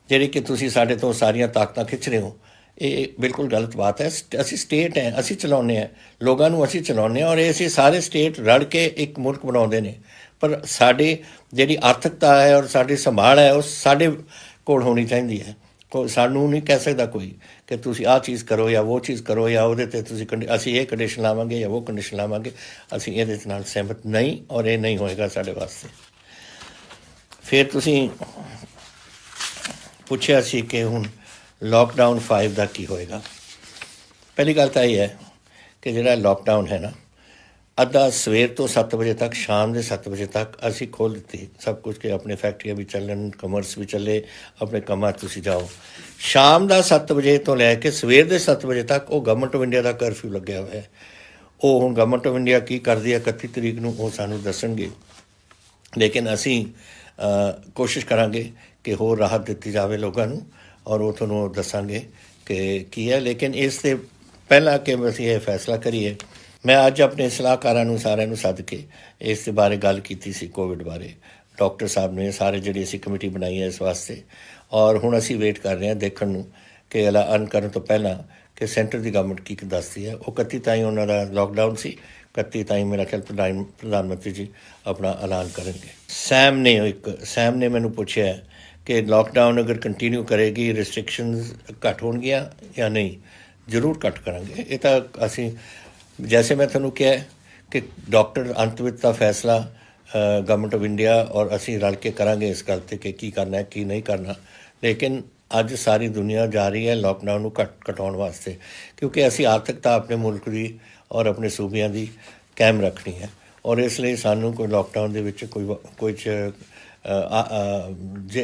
ਜਿਹੜੀ ਕਿ ਤੁਸੀਂ ਸਾਡੇ ਤੋਂ ਸਾਰੀਆਂ ਤਾਕਤਾਂ ਖਿੱਚ ਰਹੇ ਹੋ। ਇਹ ਬਿਲਕੁਲ ਗਲਤ ਬਾਤ ਹੈ। ਅਸੀਂ ਸਟੇਟ ਹੈ, ਅਸੀਂ ਚਲਾਉਂਦੇ ਹਾਂ, ਲੋਕਾਂ ਨੂੰ ਅਸੀਂ ਚਲਾਉਂਦੇ ਹਾਂ, ਔਰ ਇਹ ਅਸੀਂ ਸਾਰੇ ਸਟੇਟ ਰਲ ਕੇ ਇੱਕ ਮੁਲਕ ਬਣਾਉਂਦੇ ਨੇ। ਪਰ ਸਾਡੀ ਜਿਹੜੀ ਆਰਥਿਕਤਾ ਹੈ ਔਰ ਸਾਡੀ ਸੰਭਾਲ ਹੈ ਉਹ ਸਾਡੇ ਕੋਲ ਹੋਣੀ ਚਾਹੀਦੀ ਹੈ। ਕੋਈ ਸਾਨੂੰ ਨਹੀਂ ਕਹਿ ਸਕਦਾ ਕੋਈ ਕਿ ਤੁਸੀਂ ਆਹ ਚੀਜ਼ ਕਰੋ ਜਾਂ ਉਹ ਚੀਜ਼ ਕਰੋ ਜਾਂ ਉਹਦੇ 'ਤੇ ਤੁਸੀਂ ਅਸੀਂ ਇਹ ਕੰਡੀਸ਼ਨ ਲਾਵਾਂਗੇ ਜਾਂ ਉਹ ਕੰਡੀਸ਼ਨ ਲਾਵਾਂਗੇ। ਅਸੀਂ ਇਹਦੇ ਨਾਲ ਸਹਿਮਤ ਨਹੀਂ, ਔਰ ਇਹ ਨਹੀਂ ਹੋਏਗਾ ਸਾਡੇ ਵਾਸਤੇ। ਫਿਰ ਤੁਸੀਂ ਪੁੱਛਿਆ ਸੀ ਕਿ ਹੁਣ ਲੋਕਡਾਊਨ 5 ਦਾ ਕੀ ਹੋਏਗਾ। ਪਹਿਲੀ ਗੱਲ ਤਾਂ ਇਹ ਹੈ ਕਿ ਜਿਹੜਾ ਲੋਕਡਾਊਨ ਹੈ ਨਾ, ਅੱਧਾ ਸਵੇਰ ਤੋਂ 7 ਵਜੇ ਤੱਕ, ਸ਼ਾਮ ਦੇ 7 ਵਜੇ ਤੱਕ ਅਸੀਂ ਖੋਲ੍ਹ ਦਿੱਤੀ ਸਭ ਕੁਝ ਕਿ ਆਪਣੇ ਫੈਕਟਰੀਆਂ ਵੀ ਚੱਲਣ, ਕਮਰਸ ਵੀ ਚੱਲੇ, ਆਪਣੇ ਕੰਮਾਂ 'ਚ ਤੁਸੀਂ ਜਾਓ। ਸ਼ਾਮ ਦਾ 7 ਵਜੇ ਤੋਂ ਲੈ ਕੇ ਸਵੇਰ ਦੇ 7 ਵਜੇ ਤੱਕ ਉਹ government of India the curfew ਲੱਗਿਆ ਹੋਇਆ ਹੈ। ਉਹ ਹੁਣ ਗਵਰਨਮੈਂਟ ਆਫ ਇੰਡੀਆ ਕੀ ਕਰਦੀ ਹੈ 31 ਤਰੀਕ ਨੂੰ, ਉਹ ਸਾਨੂੰ ਦੱਸਣਗੇ। ਲੇਕਿਨ ਅਸੀਂ ਕੋਸ਼ਿਸ਼ ਕਰਾਂਗੇ ਕਿ ਹੋਰ ਰਾਹਤ ਦਿੱਤੀ ਜਾਵੇ ਲੋਕਾਂ ਨੂੰ, ਔਰ ਉਹ ਤੁਹਾਨੂੰ ਦੱਸਾਂਗੇ ਕਿ ਕੀ ਹੈ। ਲੇਕਿਨ ਇਸ ਤੋਂ ਪਹਿਲਾਂ ਕਿ ਅਸੀਂ ਇਹ ਫੈਸਲਾ ਕਰੀਏ, ਮੈਂ ਅੱਜ ਆਪਣੇ ਸਲਾਹਕਾਰਾਂ ਨੂੰ ਸਾਰਿਆਂ ਨੂੰ ਸੱਦ ਕੇ ਇਸ ਦੇ ਬਾਰੇ ਗੱਲ ਕੀਤੀ ਸੀ, ਕੋਵਿਡ ਬਾਰੇ। ਡਾਕਟਰ ਸਾਹਿਬ ਨੇ ਸਾਰੇ ਜਿਹੜੀ ਅਸੀਂ ਕਮੇਟੀ ਬਣਾਈ ਹੈ ਇਸ ਵਾਸਤੇ, ਔਰ ਹੁਣ ਅਸੀਂ ਵੇਟ ਕਰ ਰਹੇ ਹਾਂ ਦੇਖਣ ਨੂੰ ਕਿ ਐਲਾਨ ਕਰਨ ਤੋਂ ਪਹਿਲਾਂ ਕਿ ਸੈਂਟਰ ਦੀ ਗਵਰਨਮੈਂਟ ਕੀ ਦੱਸਦੀ ਹੈ। ਉਹ 31 ਤਾਈਂ ਉਹਨਾਂ ਦਾ ਲੋਕਡਾਊਨ ਸੀ, 31 ਤਾਈਂ ਮੇਰਾ ਖਿਆਲ ਪ੍ਰਧਾਨ ਮੰਤਰੀ ਜੀ ਆਪਣਾ ਐਲਾਨ ਕਰਨਗੇ। ਸੈਮ ਨੇ ਮੈਨੂੰ ਪੁੱਛਿਆ ਕਿ ਲੋਕਡਾਊਨ ਅਗਰ ਕੰਟੀਨਿਊ ਕਰੇਗੀ, ਰਿਸਟ੍ਰਿਕਸ਼ਨਸ ਘੱਟ ਹੋਣਗੀਆਂ ਜਾਂ ਨਹੀਂ। ਜ਼ਰੂਰ ਘੱਟ ਕਰਾਂਗੇ। ਇਹ ਤਾਂ ਅਸੀਂ, ਜੈਸੇ ਮੈਂ ਤੁਹਾਨੂੰ ਕਿਹਾ ਕਿ ਡਾਕਟਰ ਅੰਤ ਵਿੱਚ ਦਾ ਫੈਸਲਾ ਗਵਰਨਮੈਂਟ ਆਫ ਇੰਡੀਆ ਔਰ ਅਸੀਂ ਰਲ ਕੇ ਕਰਾਂਗੇ ਇਸ ਗੱਲ 'ਤੇ ਕਿ ਕੀ ਕਰਨਾ ਹੈ ਕੀ ਨਹੀਂ ਕਰਨਾ। ਲੇਕਿਨ ਅੱਜ ਸਾਰੀ ਦੁਨੀਆ ਜਾ ਰਹੀ ਹੈ ਲੋਕਡਾਊਨ ਨੂੰ ਘਟਾਉਣ ਵਾਸਤੇ, ਕਿਉਂਕਿ ਅਸੀਂ ਆਰਥਿਕਤਾ ਆਪਣੇ ਮੁਲਕ ਦੀ ਔਰ ਆਪਣੇ ਸੂਬਿਆਂ ਦੀ ਕਾਇਮ ਰੱਖਣੀ ਹੈ, ਔਰ ਇਸ ਲਈ ਸਾਨੂੰ ਕੋਈ ਲੋਕਡਾਊਨ ਦੇ ਵਿੱਚ ਕੋਈ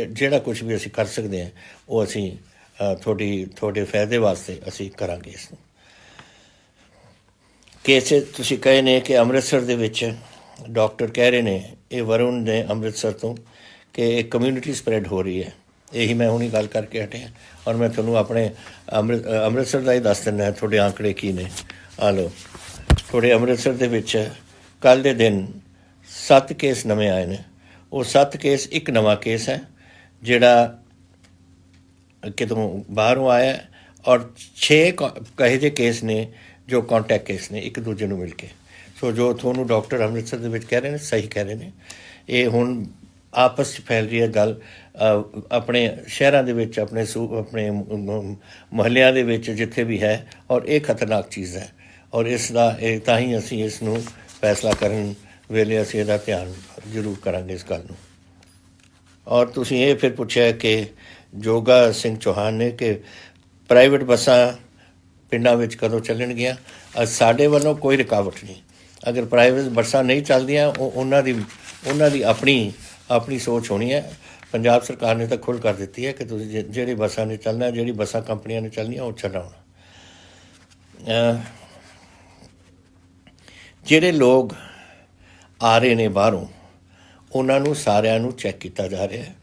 ਜਿਹੜਾ ਕੁਝ ਵੀ ਅਸੀਂ ਕਰ ਸਕਦੇ ਹਾਂ ਉਹ ਅਸੀਂ ਤੁਹਾਡੇ ਫਾਇਦੇ ਵਾਸਤੇ ਅਸੀਂ ਕਰਾਂਗੇ ਇਸ ਨੂੰ। ਕੇਸ ਤੁਸੀਂ ਕਹੇ ਨੇ ਕਿ ਅੰਮ੍ਰਿਤਸਰ ਦੇ ਵਿੱਚ ਡਾਕਟਰ ਕਹਿ ਰਹੇ ਨੇ, ਇਹ ਵਰੁਣ ਨੇ ਅੰਮ੍ਰਿਤਸਰ ਤੋਂ, ਕਿ ਇੱਕ ਕਮਿਊਨਿਟੀ ਸਪਰੈਡ ਹੋ ਰਹੀ ਹੈ। ਇਹੀ ਮੈਂ ਹੁਣੀ ਗੱਲ ਕਰਕੇ ਹਟਿਆ, ਔਰ ਮੈਂ ਤੁਹਾਨੂੰ ਆਪਣੇ ਅੰਮ੍ਰਿਤਸਰ ਦਾ ਹੀ ਦੱਸ ਦਿੰਦਾ ਹੈ ਤੁਹਾਡੇ ਆંકੜੇ ਕੀ ਨੇ। ਆ ਲਓ, ਤੁਹਾਡੇ ਅੰਮ੍ਰਿਤਸਰ ਦੇ ਵਿੱਚ ਕੱਲ੍ਹ ਦੇ ਦਿਨ 7 ਕੇਸ ਨਵੇਂ ਆਏ ਨੇ। ਉਹ 7 ਕੇਸ, ਇੱਕ ਨਵਾਂ ਕੇਸ ਹੈ ਜਿਹੜਾ ਕਿਤੋਂ ਬਾਹਰੋਂ ਆਇਆ, ਔਰ 6 ਕਹੇ ਜਿਹੇ ਕੇਸ ਨੇ ਜੋ ਕੰਟੈਕਟ ਕੇਸ ਨੇ ਇੱਕ ਦੂਜੇ ਨੂੰ ਮਿਲ ਕੇ। ਸੋ ਜੋ ਤੁਹਾਨੂੰ ਡਾਕਟਰ ਅੰਮ੍ਰਿਤਸਰ ਦੇ ਵਿੱਚ ਕਹਿ ਰਹੇ ਨੇ ਸਹੀ ਕਹਿ ਰਹੇ ਨੇ। ਇਹ ਹੁਣ ਆਪਸ 'ਚ ਫੈਲ ਰਹੀ ਹੈ ਗੱਲ ਆਪਣੇ ਸ਼ਹਿਰਾਂ ਦੇ ਵਿੱਚ, ਆਪਣੇ ਮੁਹੱਲਿਆਂ ਦੇ ਵਿੱਚ, ਜਿੱਥੇ ਵੀ ਹੈ, ਔਰ ਇਹ ਖਤਰਨਾਕ ਚੀਜ਼ ਹੈ। ਔਰ ਇਸ ਦਾ ਤਾਂ ਹੀ ਅਸੀਂ ਇਸ ਨੂੰ ਫੈਸਲਾ ਕਰਨ ਵੇਲੇ ਅਸੀਂ ਇਹਦਾ ਧਿਆਨ ਜ਼ਰੂਰ ਕਰਾਂਗੇ ਇਸ ਗੱਲ ਨੂੰ। ਔਰ ਤੁਸੀਂ ਇਹ ਫਿਰ ਪੁੱਛਿਆ ਕਿ ਜੋਗਾ ਸਿੰਘ ਚੌਹਾਨ ਨੇ ਕਿ ਪ੍ਰਾਈਵੇਟ ਬੱਸਾਂ ਪਿੰਡਾਂ ਵਿੱਚ ਕਦੋਂ ਚੱਲਣਗੀਆਂ। ਸਾਡੇ ਵੱਲੋਂ ਕੋਈ ਰੁਕਾਵਟ ਨਹੀਂ। ਅਗਰ ਪ੍ਰਾਈਵੇਟ ਬੱਸਾਂ ਨਹੀਂ ਚੱਲਦੀਆਂ, ਉਹ ਉਹਨਾਂ ਦੀ ਆਪਣੀ ਸੋਚ ਹੋਣੀ ਹੈ। ਪੰਜਾਬ ਸਰਕਾਰ ਨੇ ਤਾਂ ਖੁੱਲ੍ਹ ਕਰ ਦਿੱਤੀ ਹੈ ਕਿ ਤੁਸੀਂ ਜਿਹੜੀ ਬੱਸਾਂ ਨੇ ਚੱਲਣਾ, ਜਿਹੜੀ ਬੱਸਾਂ ਕੰਪਨੀਆਂ ਨੇ ਚੱਲਣੀਆਂ ਉਹ ਚਲਾਉਣ। ਜਿਹੜੇ ਲੋਕ ਆ ਰਹੇ ਨੇ ਬਾਹਰੋਂ, ਉਹਨਾਂ ਨੂੰ ਸਾਰਿਆਂ ਨੂੰ ਚੈੱਕ ਕੀਤਾ ਜਾ ਰਿਹਾ ਹੈ।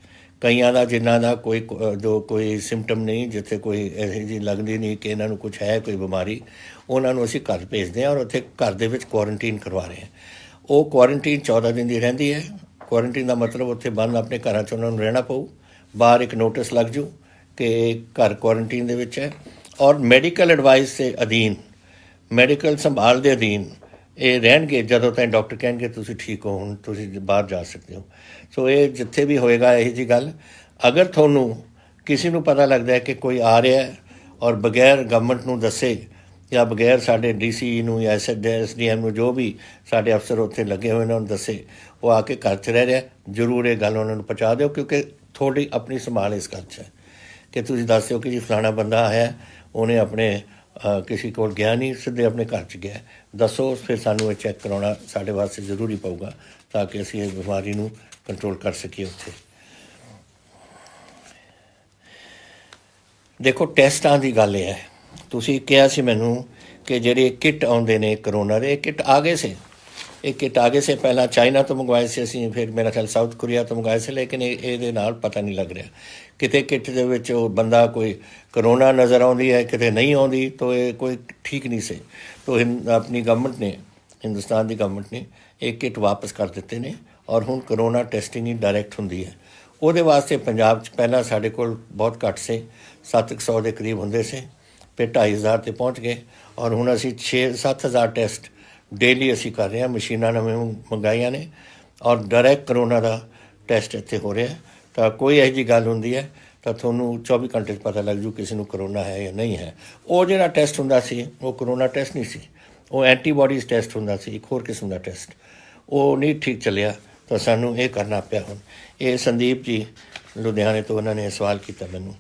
ਕਈਆਂ ਦਾ ਜਿਨ੍ਹਾਂ ਦਾ ਕੋਈ ਸਿੰਪਟਮ ਨਹੀਂ, ਜਿੱਥੇ ਕੋਈ ਇਹੋ ਜਿਹੀ ਲੱਗਦੀ ਨਹੀਂ ਕਿ ਇਹਨਾਂ ਨੂੰ ਕੁਛ ਹੈ ਕੋਈ ਬਿਮਾਰੀ, ਉਹਨਾਂ ਨੂੰ ਅਸੀਂ ਘਰ ਭੇਜਦੇ ਹਾਂ ਔਰ ਉੱਥੇ ਘਰ ਦੇ ਵਿੱਚ ਕੁਆਰੰਟੀਨ ਕਰਵਾ ਰਹੇ ਹਾਂ। ਉਹ ਕੁਆਰੰਟੀਨ 14 ਦਿਨ ਦੀ ਰਹਿੰਦੀ ਹੈ। ਕੁਆਰੰਟੀਨ ਦਾ ਮਤਲਬ ਉੱਥੇ ਬੰਦ ਆਪਣੇ ਘਰਾਂ 'ਚ ਉਹਨਾਂ ਨੂੰ ਰਹਿਣਾ ਪਊ। ਬਾਹਰ ਇੱਕ ਨੋਟਿਸ ਲੱਗ ਜੂ ਕਿ ਘਰ ਕੁਆਰੰਟੀਨ ਦੇ ਵਿੱਚ ਹੈ, ਔਰ ਮੈਡੀਕਲ ਐਡਵਾਈਸ ਦੇ ਅਧੀਨ, ਮੈਡੀਕਲ ਸੰਭਾਲ ਦੇ ਅਧੀਨ ਇਹ ਰਹਿਣਗੇ ਜਦੋਂ ਤਾਈਂ ਡਾਕਟਰ ਕਹਿਣਗੇ ਤੁਸੀਂ ਠੀਕ ਹੋ, ਹੁਣ ਤੁਸੀਂ ਬਾਹਰ ਜਾ ਸਕਦੇ ਹੋ। ਸੋ ਇਹ ਜਿੱਥੇ ਵੀ ਹੋਏਗਾ ਇਹੋ ਜਿਹੀ ਗੱਲ, ਅਗਰ ਤੁਹਾਨੂੰ ਕਿਸੇ ਨੂੰ ਪਤਾ ਲੱਗਦਾ ਹੈ ਕਿ ਕੋਈ ਆ ਰਿਹਾ ਔਰ ਬਗੈਰ ਗਵਰਨਮੈਂਟ ਨੂੰ ਦੱਸੇ ਜਾਂ ਬਗੈਰ ਸਾਡੇ DC ਨੂੰ ਜਾਂ SDM ਨੂੰ, ਜੋ ਵੀ ਸਾਡੇ ਅਫਸਰ ਉੱਥੇ ਲੱਗੇ ਹੋਏ ਨੇ, ਉਹਨਾਂ ਨੂੰ ਦੱਸੇ, ਉਹ ਆ ਕੇ ਘਰ 'ਚ ਰਹਿ ਰਿਹਾ, ਜ਼ਰੂਰ ਇਹ ਗੱਲ ਉਹਨਾਂ ਨੂੰ ਪਹੁੰਚਾ ਦਿਓ, ਕਿਉਂਕਿ ਤੁਹਾਡੀ ਆਪਣੀ ਸੰਭਾਲ ਇਸ ਗੱਲ 'ਚ ਹੈ ਕਿ ਤੁਸੀਂ ਦੱਸ ਦਿਓ ਕਿ ਜੀ ਫਲਾਣਾ ਬੰਦਾ ਆਇਆ, ਉਹਨੇ ਆਪਣੇ ਕਿਸੇ ਕੋਲ ਗਿਆ ਨਹੀਂ, ਸਿੱਧੇ ਆਪਣੇ ਘਰ 'ਚ ਗਿਆ, ਦੱਸੋ। ਫਿਰ ਸਾਨੂੰ ਇਹ ਚੈੱਕ ਕਰਾਉਣਾ ਸਾਡੇ ਵਾਸਤੇ ਜ਼ਰੂਰੀ ਪਊਗਾ ਤਾਂ ਕਿ ਅਸੀਂ ਇਸ ਬਿਮਾਰੀ ਨੂੰ ਕੰਟਰੋਲ ਕਰ ਸਕੀਏ ਉੱਥੇ। ਦੇਖੋ, ਟੈਸਟਾਂ ਦੀ ਗੱਲ ਇਹ ਹੈ, ਤੁਸੀਂ ਕਿਹਾ ਸੀ ਮੈਨੂੰ ਕਿ ਜਿਹੜੇ ਕਿੱਟ ਆਉਂਦੇ ਨੇ ਕਰੋਨਾ ਦੇ, ਇਹ ਕਿੱਟ ਆ ਗਏ ਸੀ। ਪਹਿਲਾਂ ਚਾਈਨਾ ਤੋਂ ਮੰਗਵਾਏ ਸੀ ਅਸੀਂ, ਫਿਰ ਮੇਰਾ ਖਿਆਲ ਸਾਊਥ ਕੋਰੀਆ ਤੋਂ ਮੰਗਵਾਏ ਸੀ। ਲੇਕਿਨ ਇਹਦੇ ਨਾਲ ਪਤਾ ਨਹੀਂ ਲੱਗ ਰਿਹਾ, ਕਿਤੇ ਕਿੱਟ ਦੇ ਵਿੱਚ ਉਹ ਬੰਦਾ ਕੋਈ ਕਰੋਨਾ ਨਜ਼ਰ ਆਉਂਦੀ ਹੈ, ਕਿਤੇ ਨਹੀਂ ਆਉਂਦੀ। ਤਾਂ ਇਹ ਕੋਈ ਠੀਕ ਨਹੀਂ ਸੀ। ਤਾਂ ਆਪਣੀ ਗਵਰਨਮੈਂਟ ਨੇ, ਹਿੰਦੁਸਤਾਨ ਦੀ ਗਵਰਨਮੈਂਟ ਨੇ ਇਹ ਕਿੱਟ ਵਾਪਸ ਕਰ ਦਿੱਤੇ ਨੇ, ਔਰ ਹੁਣ ਕਰੋਨਾ ਟੈਸਟਿੰਗ ਹੀ ਡਾਇਰੈਕਟ ਹੁੰਦੀ ਹੈ। ਉਹਦੇ ਵਾਸਤੇ ਪੰਜਾਬ 'ਚ ਪਹਿਲਾਂ ਸਾਡੇ ਕੋਲ ਬਹੁਤ ਘੱਟ ਸੀ, 700 ਦੇ ਕਰੀਬ ਹੁੰਦੇ ਸੀ, ਫਿਰ 2500 'ਤੇ ਪਹੁੰਚ ਗਏ, ਔਰ ਹੁਣ ਅਸੀਂ 6-7 ਟੈਸਟ ਡੇਲੀ ਅਸੀਂ ਕਰ ਰਹੇ ਹਾਂ। ਮਸ਼ੀਨਾਂ ਨਵੇਂ ਮੰਗਾਈਆਂ ਨੇ, ਔਰ ਡਾਇਰੈਕਟ ਕਰੋਨਾ ਦਾ ਟੈਸਟ ਇੱਥੇ ਹੋ ਰਿਹਾ। ਤਾਂ ਕੋਈ ਇਹੋ ਜਿਹੀ ਗੱਲ ਹੁੰਦੀ ਹੈ ਤਾਂ ਤੁਹਾਨੂੰ 24 ਘੰਟੇ 'ਚ ਪਤਾ ਲੱਗ ਜੂ ਕਿਸੇ ਨੂੰ ਕਰੋਨਾ ਹੈ ਜਾਂ ਨਹੀਂ ਹੈ। ਉਹ ਜਿਹੜਾ ਟੈਸਟ ਹੁੰਦਾ ਸੀ ਉਹ ਕਰੋਨਾ ਟੈਸਟ ਨਹੀਂ ਸੀ, ਉਹ ਐਂਟੀਬਾਡੀਜ਼ ਟੈਸਟ ਹੁੰਦਾ ਸੀ, ਇੱਕ ਹੋਰ ਕਿਸਮ ਦਾ ਟੈਸਟ। ਉਹ ਨਹੀਂ ਠੀਕ ਚੱਲਿਆ ਤਾਂ ਸਾਨੂੰ ਇਹ ਕਰਨਾ ਪਿਆ। ਹੁਣ ਇਹ ਸੰਦੀਪ ਜੀ ਲੁਧਿਆਣੇ ਤੋਂ ਉਹਨਾਂ ਨੇ ਸਵਾਲ ਕੀਤਾ ਮੈਨੂੰ,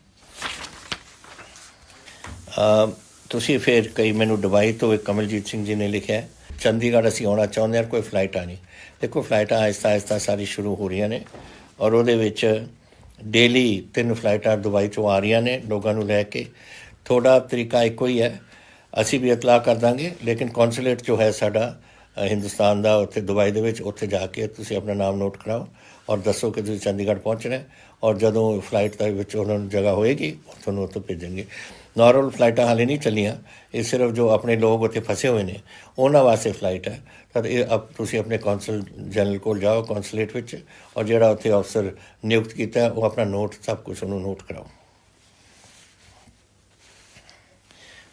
ਤੁਸੀਂ ਫਿਰ ਕਈ ਮੈਨੂੰ ਦੁਬਈ ਤੋਂ ਇੱਕ ਕਮਲਜੀਤ ਸਿੰਘ ਜੀ ਨੇ ਲਿਖਿਆ ਚੰਡੀਗੜ੍ਹ ਅਸੀਂ ਆਉਣਾ ਚਾਹੁੰਦੇ ਹਾਂ, ਕੋਈ ਫਲਾਈਟਾਂ ਨਹੀਂ। ਦੇਖੋ ਫਲਾਈਟਾਂ ਆਹਿਸਤਾ ਆਹਿਸਤਾ ਸਾਰੀ ਸ਼ੁਰੂ ਹੋ ਰਹੀਆਂ ਨੇ ਔਰ ਉਹਦੇ ਵਿੱਚ ਡੇਲੀ 3 ਫਲਾਈਟਾਂ ਦੁਬਈ 'ਚੋਂ ਆ ਰਹੀਆਂ ਨੇ ਲੋਕਾਂ ਨੂੰ ਲੈ ਕੇ। ਤੁਹਾਡਾ ਤਰੀਕਾ ਇੱਕੋ ਹੀ ਹੈ, ਅਸੀਂ ਵੀ ਇਤਲਾਹ ਕਰ ਦਾਂਗੇ, ਲੇਕਿਨ ਕੌਂਸੂਲੇਟ ਜੋ ਹੈ ਸਾਡਾ ਹਿੰਦੁਸਤਾਨ ਦਾ ਉੱਥੇ ਦੁਬਈ ਦੇ ਵਿੱਚ, ਉੱਥੇ ਜਾ ਕੇ ਤੁਸੀਂ ਆਪਣਾ ਨਾਮ ਨੋਟ ਕਰਾਓ ਔਰ ਦੱਸੋ ਕਿ ਤੁਸੀਂ ਚੰਡੀਗੜ੍ਹ ਪਹੁੰਚਣਾ ਔਰ ਜਦੋਂ ਫਲਾਈਟ ਦੇ ਵਿੱਚ ਉਹਨਾਂ ਨੂੰ ਜਗ੍ਹਾ ਹੋਏਗੀ ਤੁਹਾਨੂੰ ਉੱਥੋਂ ਭੇਜਣਗੇ। ਨਾਰਮਲ ਫਲਾਈਟਾਂ ਹਾਲੇ ਨਹੀਂ ਚੱਲੀਆਂ, ਇਹ ਸਿਰਫ ਜੋ ਆਪਣੇ ਲੋਕ ਉੱਥੇ ਫਸੇ ਹੋਏ ਨੇ ਉਹਨਾਂ ਵਾਸਤੇ ਫਲਾਈਟ ਹੈ। ਤਾਂ ਇਹ ਤੁਸੀਂ ਆਪਣੇ ਕੌਂਸਲ ਜਨਰਲ ਕੋਲ ਜਾਓ ਕੌਂਸੂਲੇਟ ਵਿੱਚ ਔਰ ਜਿਹੜਾ ਉੱਥੇ ਅਫਸਰ ਨਿਯੁਕਤ ਕੀਤਾ ਉਹ ਆਪਣਾ ਨੋਟ ਸਭ ਕੁਛ ਉਹਨੂੰ ਨੋਟ ਕਰਾਓ।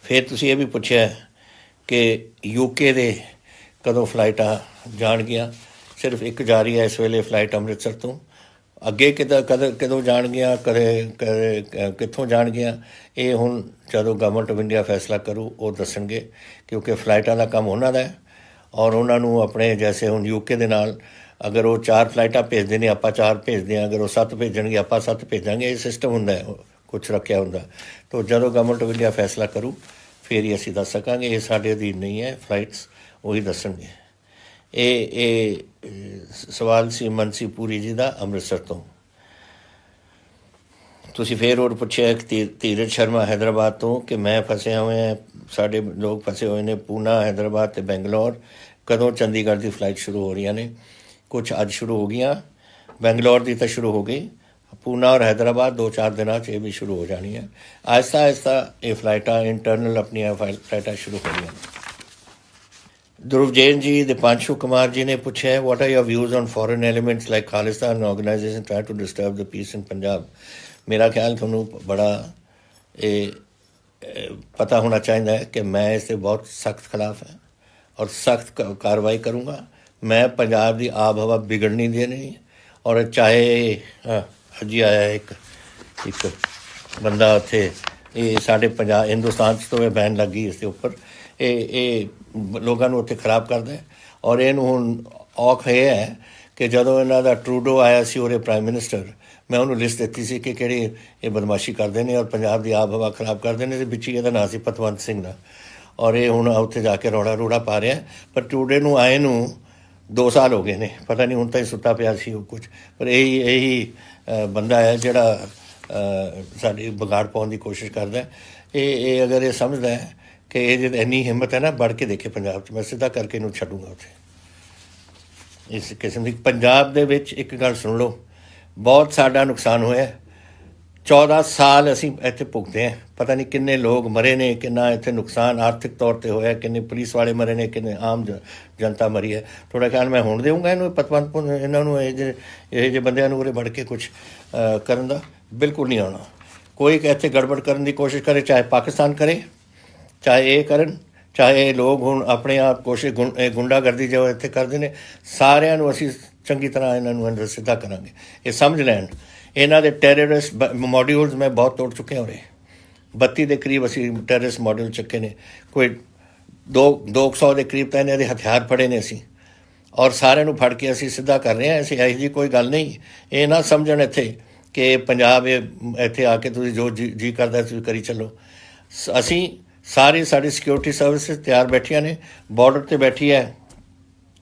ਫਿਰ ਤੁਸੀਂ ਇਹ ਵੀ ਪੁੱਛਿਆ ਕਿ UK ਦੇ ਕਦੋਂ ਫਲਾਈਟਾਂ ਜਾਣਗੀਆਂ। ਸਿਰਫ ਇੱਕ ਜਾ ਰਹੀ ਹੈ ਇਸ ਵੇਲੇ ਫਲਾਈਟ ਅੰਮ੍ਰਿਤਸਰ ਤੋਂ, ਅੱਗੇ ਕਦੋਂ ਜਾਣਗੀਆਂ, ਕਿੱਥੋਂ ਜਾਣਗੀਆਂ, ਇਹ ਹੁਣ ਜਦੋਂ ਗਵਰਨਮੈਂਟ ਆਫ ਇੰਡੀਆ ਫੈਸਲਾ ਕਰੂ ਉਹ ਦੱਸਣਗੇ, ਕਿਉਂਕਿ ਫਲਾਈਟਾਂ ਦਾ ਕੰਮ ਉਹਨਾਂ ਦਾ ਹੈ ਔਰ ਉਹਨਾਂ ਨੂੰ ਆਪਣੇ ਜੈਸੇ ਹੁਣ UK ਦੇ ਨਾਲ ਅਗਰ ਉਹ 4 ਫਲਾਈਟਾਂ ਭੇਜਦੇ ਨੇ ਆਪਾਂ 4 ਭੇਜਦੇ ਹਾਂ, ਅਗਰ ਉਹ 7 ਭੇਜਣਗੇ ਆਪਾਂ 7 ਭੇਜਾਂਗੇ, ਇਹ ਸਿਸਟਮ ਹੁੰਦਾ ਹੈ, ਕੁਛ ਰੱਖਿਆ ਹੁੰਦਾ। ਤਾਂ ਜਦੋਂ ਗਵਰਨਮੈਂਟ ਆਫ ਇੰਡੀਆ ਫੈਸਲਾ ਕਰੂ ਫਿਰ ਹੀ ਅਸੀਂ ਦੱਸ ਸਕਾਂਗੇ, ਇਹ ਸਾਡੇ ਅਧੀਨ ਨਹੀਂ ਹੈ ਫਲਾਈਟਸ, ਉਹੀ ਦੱਸਣਗੇ। ਇਹ ਸਵਾਲ ਸੀ ਮਨਸੀ ਪੂਰੀ ਜੀ ਦਾ ਅੰਮ੍ਰਿਤਸਰ ਤੋਂ। ਤੁਸੀਂ ਫਿਰ ਹੋਰ ਪੁੱਛਿਆ ਧੀਰਜ ਸ਼ਰਮਾ ਹੈਦਰਾਬਾਦ ਤੋਂ ਕਿ ਮੈਂ ਫਸਿਆ ਹੋਇਆ, ਸਾਡੇ ਲੋਕ ਫਸੇ ਹੋਏ ਨੇ ਪੂਨਾ, ਹੈਦਰਾਬਾਦ ਅਤੇ ਬੈਂਗਲੌਰ, ਕਦੋਂ ਚੰਡੀਗੜ੍ਹ ਦੀ ਫਲਾਈਟ ਸ਼ੁਰੂ ਹੋ ਰਹੀਆਂ ਨੇ। ਕੁਛ ਅੱਜ ਸ਼ੁਰੂ ਹੋ ਗਈਆਂ, ਬੈਂਗਲੌਰ ਦੀ ਤਾਂ ਸ਼ੁਰੂ ਹੋ ਗਈ, ਪੂਨਾ ਔਰ ਹੈਦਰਾਬਾਦ 2-4 ਦਿਨਾਂ 'ਚ ਇਹ ਵੀ ਸ਼ੁਰੂ ਹੋ ਜਾਣੀ ਹੈ। ਆਹਿਸਤਾ ਆਹਿਸਤਾ ਇਹ ਫਲਾਈਟਾਂ ਇੰਟਰਨਲ ਆਪਣੀਆਂ ਫਲਾਈਟਾਂ ਸ਼ੁਰੂ ਹੋ ਰਹੀਆਂ ਨੇ। ਧਰੁਵ ਜੈਨ ਜੀ, ਦੀਪਾਂਸ਼ੂ ਕੁਮਾਰ ਜੀ ਨੇ ਪੁੱਛਿਆ what are your views on foreign elements like Khalistan organisation try to disturb the peace in Punjab. ਮੇਰਾ ਖਿਆਲ ਤੁਹਾਨੂੰ ਬੜਾ ਇਹ ਪਤਾ ਹੋਣਾ ਚਾਹੀਦਾ ਹੈ ਕਿ ਮੈਂ ਇਸ 'ਤੇ ਬਹੁਤ ਸਖਤ ਖਿਲਾਫ ਹੈ ਔਰ ਸਖਤ ਕਾਰਵਾਈ ਕਰੂੰਗਾ। ਮੈਂ ਪੰਜਾਬ ਦੀ ਆਬ ਹਵਾ ਵਿਗੜਨੀ ਦੇਣੀ ਔਰ ਚਾਹੇ ਅੱਜ ਹੀ ਆਇਆ ਇੱਕ ਬੰਦਾ ਉੱਥੇ, ਇਹ ਸਾਡੇ ਪੰਜਾਬ ਹਿੰਦੁਸਤਾਨ 'ਚ ਤੋਂ ਇਹ ਬੈਨ ਲੱਗੀ ਇਸ ਦੇ ਉੱਪਰ, ਇਹ ਲੋਕਾਂ ਨੂੰ ਉੱਥੇ ਖਰਾਬ ਕਰਦਾ ਔਰ ਇਹਨੂੰ ਹੁਣ ਔਖ ਇਹ ਹੈ ਕਿ ਜਦੋਂ ਇਹਨਾਂ ਦਾ ਟਰੂਡੋ ਆਇਆ ਸੀ ਉਹਦੇ ਪ੍ਰਾਈਮ ਮਿਨਿਸਟਰ, ਮੈਂ ਉਹਨੂੰ ਲਿਸਟ ਦਿੱਤੀ ਸੀ ਕਿ ਕਿਹੜੇ ਇਹ ਬਦਮਾਸ਼ੀ ਕਰਦੇ ਨੇ ਔਰ ਪੰਜਾਬ ਦੀ ਆਬ ਹਵਾ ਖਰਾਬ ਕਰਦੇ ਨੇ, ਅਤੇ ਵਿੱਚ ਹੀ ਇਹਦਾ ਨਾਂ ਸੀ ਪਤਵੰਤ ਸਿੰਘ ਦਾ। ਔਰ ਇਹ ਹੁਣ ਉੱਥੇ ਜਾ ਕੇ ਰੋੜਾ ਪਾ ਰਿਹਾ, ਪਰ ਟਰੂਡੇ ਨੂੰ ਆਏ ਨੂੰ 2 ਸਾਲ ਹੋ ਗਏ ਨੇ, ਪਤਾ ਨਹੀਂ ਹੁਣ ਤਾਂ ਹੀ ਸੁੱਤਾ ਪਿਆ ਸੀ ਉਹ ਕੁਝ, ਪਰ ਇਹੀ ਬੰਦਾ ਹੈ ਜਿਹੜਾ ਸਾਡੀ ਵਿਗਾੜ ਪਾਉਣ ਦੀ ਕੋਸ਼ਿਸ਼ ਕਰਦਾ। ਇਹ ਅਗਰ ਇਹ ਸਮਝਦਾ ਹੈ ਕਿ ਇਹ ਜੇ ਇੰਨੀ ਹਿੰਮਤ ਹੈ ਨਾ, ਵੜ ਕੇ ਦੇਖੇ ਪੰਜਾਬ 'ਚ, ਮੈਂ ਸਿੱਧਾ ਕਰਕੇ ਇਹਨੂੰ ਛੱਡੂੰਗਾ ਉੱਥੇ। ਇਸ ਕਿਸਮ ਦੀ ਪੰਜਾਬ ਦੇ ਵਿੱਚ ਇੱਕ ਗੱਲ ਸੁਣ ਲਓ, ਬਹੁਤ ਸਾਡਾ ਨੁਕਸਾਨ ਹੋਇਆ। 14 ਸਾਲ ਅਸੀਂ ਇੱਥੇ ਭੁਗਤੇ ਹਾਂ, ਪਤਾ ਨਹੀਂ ਕਿੰਨੇ ਲੋਕ ਮਰੇ ਨੇ, ਕਿੰਨਾ ਇੱਥੇ ਨੁਕਸਾਨ ਆਰਥਿਕ ਤੌਰ 'ਤੇ ਹੋਇਆ, ਕਿੰਨੇ ਪੁਲਿਸ ਵਾਲੇ ਮਰੇ ਨੇ, ਕਿੰਨੇ ਆਮ ਜਨਤਾ ਮਰੀ ਹੈ। ਥੋੜ੍ਹਾ ਖਿਆਲ ਮੈਂ ਹੁਣ ਦੇਊਂਗਾ ਇਹਨੂੰ ਪਤਵੰਤ ਇਹਨਾਂ ਨੂੰ, ਇਹ ਜਿਹੇ ਬੰਦਿਆਂ ਨੂੰ ਉਰੇ ਵੜ ਕੇ ਕੁਛ ਕਰਨ ਦਾ ਬਿਲਕੁਲ ਨਹੀਂ ਆਉਣਾ। ਕੋਈ ਇੱਥੇ ਗੜਬੜ ਕਰਨ ਦੀ ਕੋਸ਼ਿਸ਼ ਕਰੇ, ਚਾਹੇ ਪਾਕਿਸਤਾਨ ਕਰੇ, ਚਾਹੇ ਇਹ ਕਰਨ, ਚਾਹੇ ਇਹ ਲੋਕ ਹੁਣ ਆਪਣੇ ਆਪ ਕੋਸ਼ਿਸ਼ ਗੁੰਡਾਗਰਦੀ ਜੋ ਇੱਥੇ ਕਰਦੇ ਨੇ, ਸਾਰਿਆਂ ਨੂੰ ਅਸੀਂ ਚੰਗੀ ਤਰ੍ਹਾਂ ਇਹਨਾਂ ਨੂੰ ਅੰਦਰ ਸਿੱਧਾ ਕਰਾਂਗੇ। ਇਹ ਸਮਝ ਲੈਣ, ਇਹਨਾਂ ਦੇ ਟੈਰਰਿਸਟ ਮੋਡਿਊਲਸ ਮੈਂ ਬਹੁਤ ਤੋੜ ਚੁੱਕੇ ਹਾਂ। 32 ਦੇ ਕਰੀਬ ਅਸੀਂ ਟੈਰਰਿਸਟ ਮੋਡਿਊਲ ਚੱਕੇ ਨੇ, ਕੋਈ 200 ਦੇ ਕਰੀਬ ਤਾਂ ਇਹਨਾਂ ਦੇ ਹਥਿਆਰ ਫੜੇ ਨੇ ਅਸੀਂ, ਔਰ ਸਾਰਿਆਂ ਨੂੰ ਫੜ ਕੇ ਅਸੀਂ ਸਿੱਧਾ ਕਰ ਰਹੇ ਹਾਂ। ਅਸੀਂ ਇਹੋ ਜਿਹੀ ਕੋਈ ਗੱਲ ਨਹੀਂ, ਇਹ ਨਾ ਸਮਝਣ ਇੱਥੇ ਕਿ ਪੰਜਾਬ ਇੱਥੇ ਆ ਕੇ ਤੁਸੀਂ ਜੋ ਜੀ ਕਰਦਾ ਤੁਸੀਂ ਕਰੀ ਚੱਲੋ। ਅਸੀਂ ਸਾਰੀ ਸਾਡੀ ਸਿਕਿਉਰਿਟੀ ਸਰਵਿਸਿਜ਼ ਤਿਆਰ ਬੈਠੀਆਂ ਨੇ, ਬਾਰਡਰ 'ਤੇ ਬੈਠੀ ਹੈ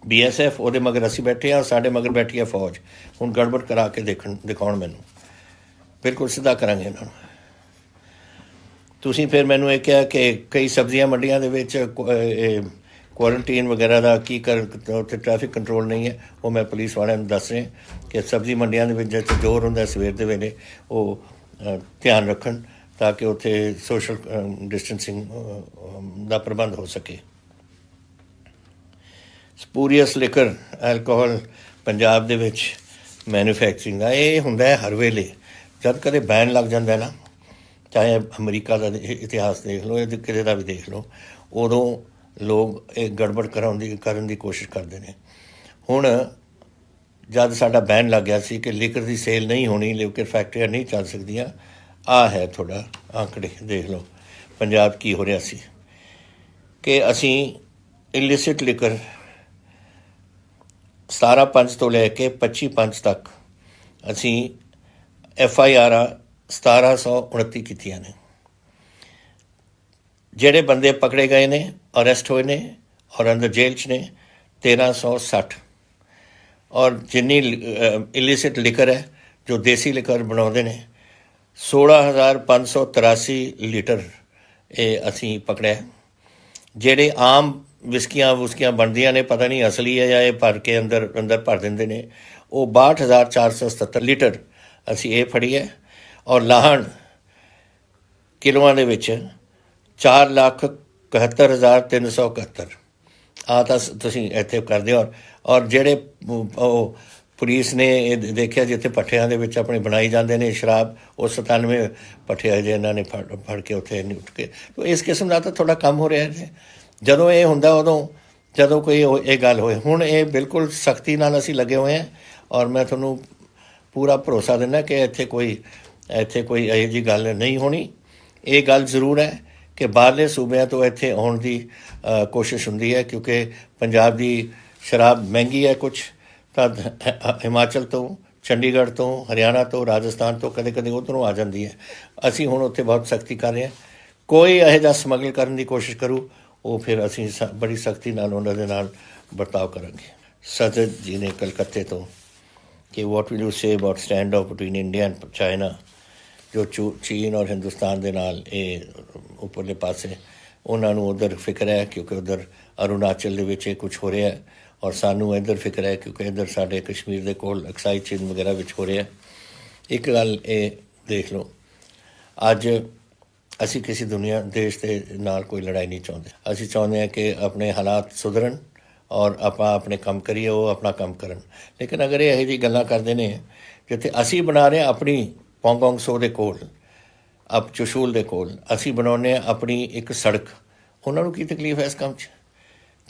BSF, ਉਹਦੇ ਮਗਰ ਅਸੀਂ ਬੈਠੇ ਹਾਂ, ਸਾਡੇ ਮਗਰ ਬੈਠੀ ਹੈ ਫੌਜ। ਹੁਣ ਗੜਬੜ ਕਰਾ ਕੇ ਦਿਖਾਉਣ ਮੈਨੂੰ, ਬਿਲਕੁਲ ਸਿੱਧਾ ਕਰਾਂਗੇ ਇਹਨਾਂ ਨੂੰ। ਤੁਸੀਂ ਫਿਰ ਮੈਨੂੰ ਇਹ ਕਿਹਾ ਕਿ ਕਈ ਸਬਜ਼ੀਆਂ ਮੰਡੀਆਂ ਦੇ ਵਿੱਚ ਕੁਆਰੰਟੀਨ ਵਗੈਰਾ ਦਾ ਕੀ ਉੱਥੇ ਟ੍ਰੈਫਿਕ ਕੰਟਰੋਲ ਨਹੀਂ ਹੈ। ਉਹ ਮੈਂ ਪੁਲਿਸ ਵਾਲਿਆਂ ਨੂੰ ਦੱਸ ਰਿਹਾ ਕਿ ਸਬਜ਼ੀ ਮੰਡੀਆਂ ਦੇ ਵਿੱਚ ਜਿੱਥੇ ਜ਼ੋਰ ਹੁੰਦਾ ਸਵੇਰ ਦੇ ਵੇਲੇ, ਉਹ ਧਿਆਨ ਰੱਖਣ ਤਾਂ ਕਿ ਉੱਥੇ ਸੋਸ਼ਲ ਡਿਸਟੈਂਸਿੰਗ ਦਾ ਪ੍ਰਬੰਧ ਹੋ ਸਕੇ। ਸਪੂਰੀਅਸ ਲਿਕਰ ਐਲਕੋਹਲ ਪੰਜਾਬ ਦੇ ਵਿੱਚ ਮੈਨੂਫੈਕਚਰਿੰਗ ਦਾ ਇਹ ਹੁੰਦਾ ਹੈ ਹਰ ਵੇਲੇ। ਜਦ ਕਦੇ ਬੈਨ ਲੱਗ ਜਾਂਦਾ ਨਾ, ਚਾਹੇ ਅਮਰੀਕਾ ਦਾ ਇਤਿਹਾਸ ਦੇਖ ਲਓ, ਇਹ ਕਿਤੇ ਦਾ ਵੀ ਦੇਖ ਲਓ, ਉਦੋਂ ਲੋਕ ਇਹ ਗੜਬੜ ਕਰਨ ਦੀ ਕੋਸ਼ਿਸ਼ ਕਰਦੇ ਨੇ। ਹੁਣ ਜਦ ਸਾਡਾ ਬੈਨ ਲੱਗ ਗਿਆ ਸੀ ਕਿ ਲਿਕਰ ਦੀ ਸੇਲ ਨਹੀਂ ਹੋਣੀ, ਲਿਕਰ ਫੈਕਟਰੀਆਂ ਨਹੀਂ ਚੱਲ ਸਕਦੀਆਂ। ਆ ਹੈ ਤੁਹਾਡਾ ਆંકੜੇ, ਦੇਖ ਲਓ ਪੰਜਾਬ ਕੀ ਹੋ ਰਿਹਾ ਸੀ ਕਿ ਅਸੀਂ ਇਲਿਸਿਟ ਲਿਕਰ 17/5 ਤੋਂ ਲੈ ਕੇ 25/5 ਤੱਕ ਅਸੀਂ FIR 1729 ਕੀਤੀਆਂ ਨੇ। ਜਿਹੜੇ ਬੰਦੇ ਪਕੜੇ ਗਏ ਨੇ, ਅਰੈਸਟ ਹੋਏ ਨੇ ਔਰ ਅੰਦਰ ਜੇਲ੍ਹ 'ਚ ਨੇ 1360। ਔਰ ਜਿੰਨੀ ਇਲਿਸਿਟ ਲਿਕਰ ਹੈ, ਜੋ ਦੇਸੀ ਲਿਕਰ ਬਣਾਉਂਦੇ ਨੇ, 16,583 ਲੀਟਰ ਇਹ ਅਸੀਂ ਪਕੜਿਆ। ਜਿਹੜੇ ਆਮ ਵਿਸਕੀਆਂ ਬਣਦੀਆਂ ਨੇ, ਪਤਾ ਨਹੀਂ ਅਸਲੀ ਹੈ ਜਾਂ ਇਹ ਭਰ ਕੇ ਅੰਦਰ ਭਰ ਦਿੰਦੇ ਨੇ, ਉਹ 62,477 ਲੀਟਰ ਅਸੀਂ ਇਹ ਫੜੀ ਹੈ। ਔਰ ਲਾਹਣ ਕਿਲੋਆਂ ਦੇ ਵਿੱਚ 4,71,371 ਆ ਤਾਂ ਤੁਸੀਂ ਇੱਥੇ ਕਰਦੇ ਹੋ। ਔਰ ਜਿਹੜੇ ਉਹ ਪੁਲਿਸ ਨੇ ਇਹ ਦੇਖਿਆ ਜਿੱਥੇ ਭੱਠਿਆਂ ਦੇ ਵਿੱਚ ਆਪਣੇ ਬਣਾਈ ਜਾਂਦੇ ਨੇ ਸ਼ਰਾਬ, ਉਹ 97 ਭੱਠੇ ਜੇ ਇਹਨਾਂ ਨੇ ਫੜ ਕੇ ਉੱਥੇ ਉੱਠ ਕੇ। ਇਸ ਕਿਸਮ ਦਾ ਤਾਂ ਥੋੜ੍ਹਾ ਕੰਮ ਹੋ ਰਿਹਾ ਹੈ। ਜਦੋਂ ਇਹ ਹੁੰਦਾ ਉਦੋਂ ਜਦੋਂ ਕੋਈ ਇਹ ਗੱਲ ਹੋਏ, ਹੁਣ ਇਹ ਬਿਲਕੁਲ ਸਖਤੀ ਨਾਲ ਅਸੀਂ ਲੱਗੇ ਹੋਏ ਹਾਂ। ਔਰ ਮੈਂ ਤੁਹਾਨੂੰ ਪੂਰਾ ਭਰੋਸਾ ਦਿੰਦਾ ਕਿ ਇੱਥੇ ਕੋਈ ਇਹੋ ਜਿਹੀ ਗੱਲ ਨਹੀਂ ਹੋਣੀ। ਇਹ ਗੱਲ ਜ਼ਰੂਰ ਹੈ ਕਿ ਬਾਹਰਲੇ ਸੂਬਿਆਂ ਤੋਂ ਇੱਥੇ ਆਉਣ ਦੀ ਕੋਸ਼ਿਸ਼ ਹੁੰਦੀ ਹੈ, ਕਿਉਂਕਿ ਪੰਜਾਬ ਦੀ ਸ਼ਰਾਬ ਮਹਿੰਗੀ ਹੈ ਕੁਛ, ਤਾਂ ਹਿਮਾਚਲ ਤੋਂ, ਚੰਡੀਗੜ੍ਹ ਤੋਂ, ਹਰਿਆਣਾ ਤੋਂ, ਰਾਜਸਥਾਨ ਤੋਂ ਕਦੇ ਉੱਧਰੋਂ ਆ ਜਾਂਦੀ ਹੈ। ਅਸੀਂ ਹੁਣ ਉੱਥੇ ਬਹੁਤ ਸਖਤੀ ਕਰ ਰਹੇ ਹਾਂ। ਕੋਈ ਇਹੋ ਜਿਹਾ ਸਮਗਲ ਕਰਨ ਦੀ ਕੋਸ਼ਿਸ਼ ਕਰੂ, ਉਹ ਫਿਰ ਅਸੀਂ ਬੜੀ ਸਖਤੀ ਨਾਲ ਉਹਨਾਂ ਦੇ ਨਾਲ ਵਰਤਾਓ ਕਰਾਂਗੇ। ਸਦਰ ਜੀ ਨੇ ਕਲਕੱਤੇ ਤੋਂ ਕਿ ਵਾਟ will you say about stand of between India and China, ਜੋ ਚੀਨ ਔਰ ਹਿੰਦੁਸਤਾਨ ਦੇ ਨਾਲ ਇਹ ਉੱਪਰਲੇ ਪਾਸੇ ਉਹਨਾਂ ਨੂੰ ਉੱਧਰ ਫਿਕਰ ਹੈ, ਕਿਉਂਕਿ ਉੱਧਰ ਅਰੁਣਾਚਲ ਦੇ ਵਿੱਚ ਇਹ ਕੁਛ ਹੋ ਰਿਹਾ, ਔਰ ਸਾਨੂੰ ਇੱਧਰ ਫਿਕਰ ਹੈ ਕਿਉਂਕਿ ਇੱਧਰ ਸਾਡੇ ਕਸ਼ਮੀਰ ਦੇ ਕੋਲ ਐਕਸਾਈਜ਼ ਚੀਨ ਵਗੈਰਾ ਵਿੱਚ ਹੋ ਰਿਹਾ। ਇੱਕ ਗੱਲ ਇਹ ਦੇਖ ਲਓ, ਅੱਜ ਅਸੀਂ ਕਿਸੇ ਦੇਸ਼ ਦੇ ਨਾਲ ਕੋਈ ਲੜਾਈ ਨਹੀਂ ਚਾਹੁੰਦੇ। ਅਸੀਂ ਚਾਹੁੰਦੇ ਹਾਂ ਕਿ ਆਪਣੇ ਹਾਲਾਤ ਸੁਧਰਨ ਔਰ ਆਪਾਂ ਆਪਣੇ ਕੰਮ ਕਰੀਏ, ਉਹ ਆਪਣਾ ਕੰਮ ਕਰਨ। ਲੇਕਿਨ ਅਗਰ ਇਹ ਇਹੋ ਜਿਹੀ ਗੱਲਾਂ ਕਰਦੇ ਨੇ, ਜਿੱਥੇ ਅਸੀਂ ਬਣਾ ਰਹੇ ਹਾਂ ਆਪਣੀ ਪੌਂਗੋਂਗ ਸੋ ਦੇ ਕੋਲ, ਚੁਸ਼ੂਲ ਦੇ ਕੋਲ ਅਸੀਂ ਬਣਾਉਂਦੇ ਹਾਂ ਆਪਣੀ ਇੱਕ ਸੜਕ, ਉਹਨਾਂ ਨੂੰ ਕੀ ਤਕਲੀਫ ਹੈ ਇਸ ਕੰਮ 'ਚ?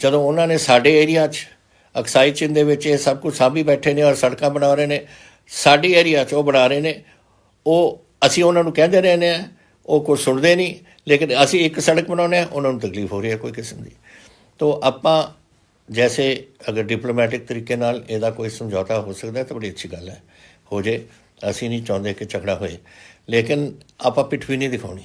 ਜਦੋਂ ਉਹਨਾਂ ਨੇ ਸਾਡੇ ਏਰੀਆ 'ਚ ਐਕਸਾਈਜ਼ ਚਿੰਨ ਦੇ ਵਿੱਚ ਇਹ ਸਭ ਕੁਝ ਸਾਂਭੀ ਬੈਠੇ ਨੇ ਔਰ ਸੜਕਾਂ ਬਣਾ ਰਹੇ ਨੇ, ਸਾਡੀ ਏਰੀਆ 'ਚ ਉਹ ਬਣਾ ਰਹੇ ਨੇ, ਉਹ ਅਸੀਂ ਉਹਨਾਂ ਨੂੰ ਕਹਿੰਦੇ ਰਹਿੰਦੇ ਹਾਂ, ਉਹ ਕੁਝ ਸੁਣਦੇ ਨਹੀਂ। ਲੇਕਿਨ ਅਸੀਂ ਇੱਕ ਸੜਕ ਬਣਾਉਂਦੇ ਹਾਂ, ਉਹਨਾਂ ਨੂੰ ਤਕਲੀਫ ਹੋ ਰਹੀ ਹੈ ਕੋਈ ਕਿਸਮ ਦੀ। ਤੋ ਆਪਾਂ ਜੈਸੇ ਅਗਰ ਡਿਪਲੋਮੈਟਿਕ ਤਰੀਕੇ ਨਾਲ ਇਹਦਾ ਕੋਈ ਸਮਝੌਤਾ ਹੋ ਸਕਦਾ ਤਾਂ ਬੜੀ ਅੱਛੀ ਗੱਲ ਹੈ, ਹੋ ਜੇ। ਅਸੀਂ ਨਹੀਂ ਚਾਹੁੰਦੇ ਕਿ ਝਗੜਾ ਹੋਏ, ਲੇਕਿਨ ਆਪਾਂ ਪਿੱਠ ਵੀ ਨਹੀਂ ਦਿਖਾਉਣੀ।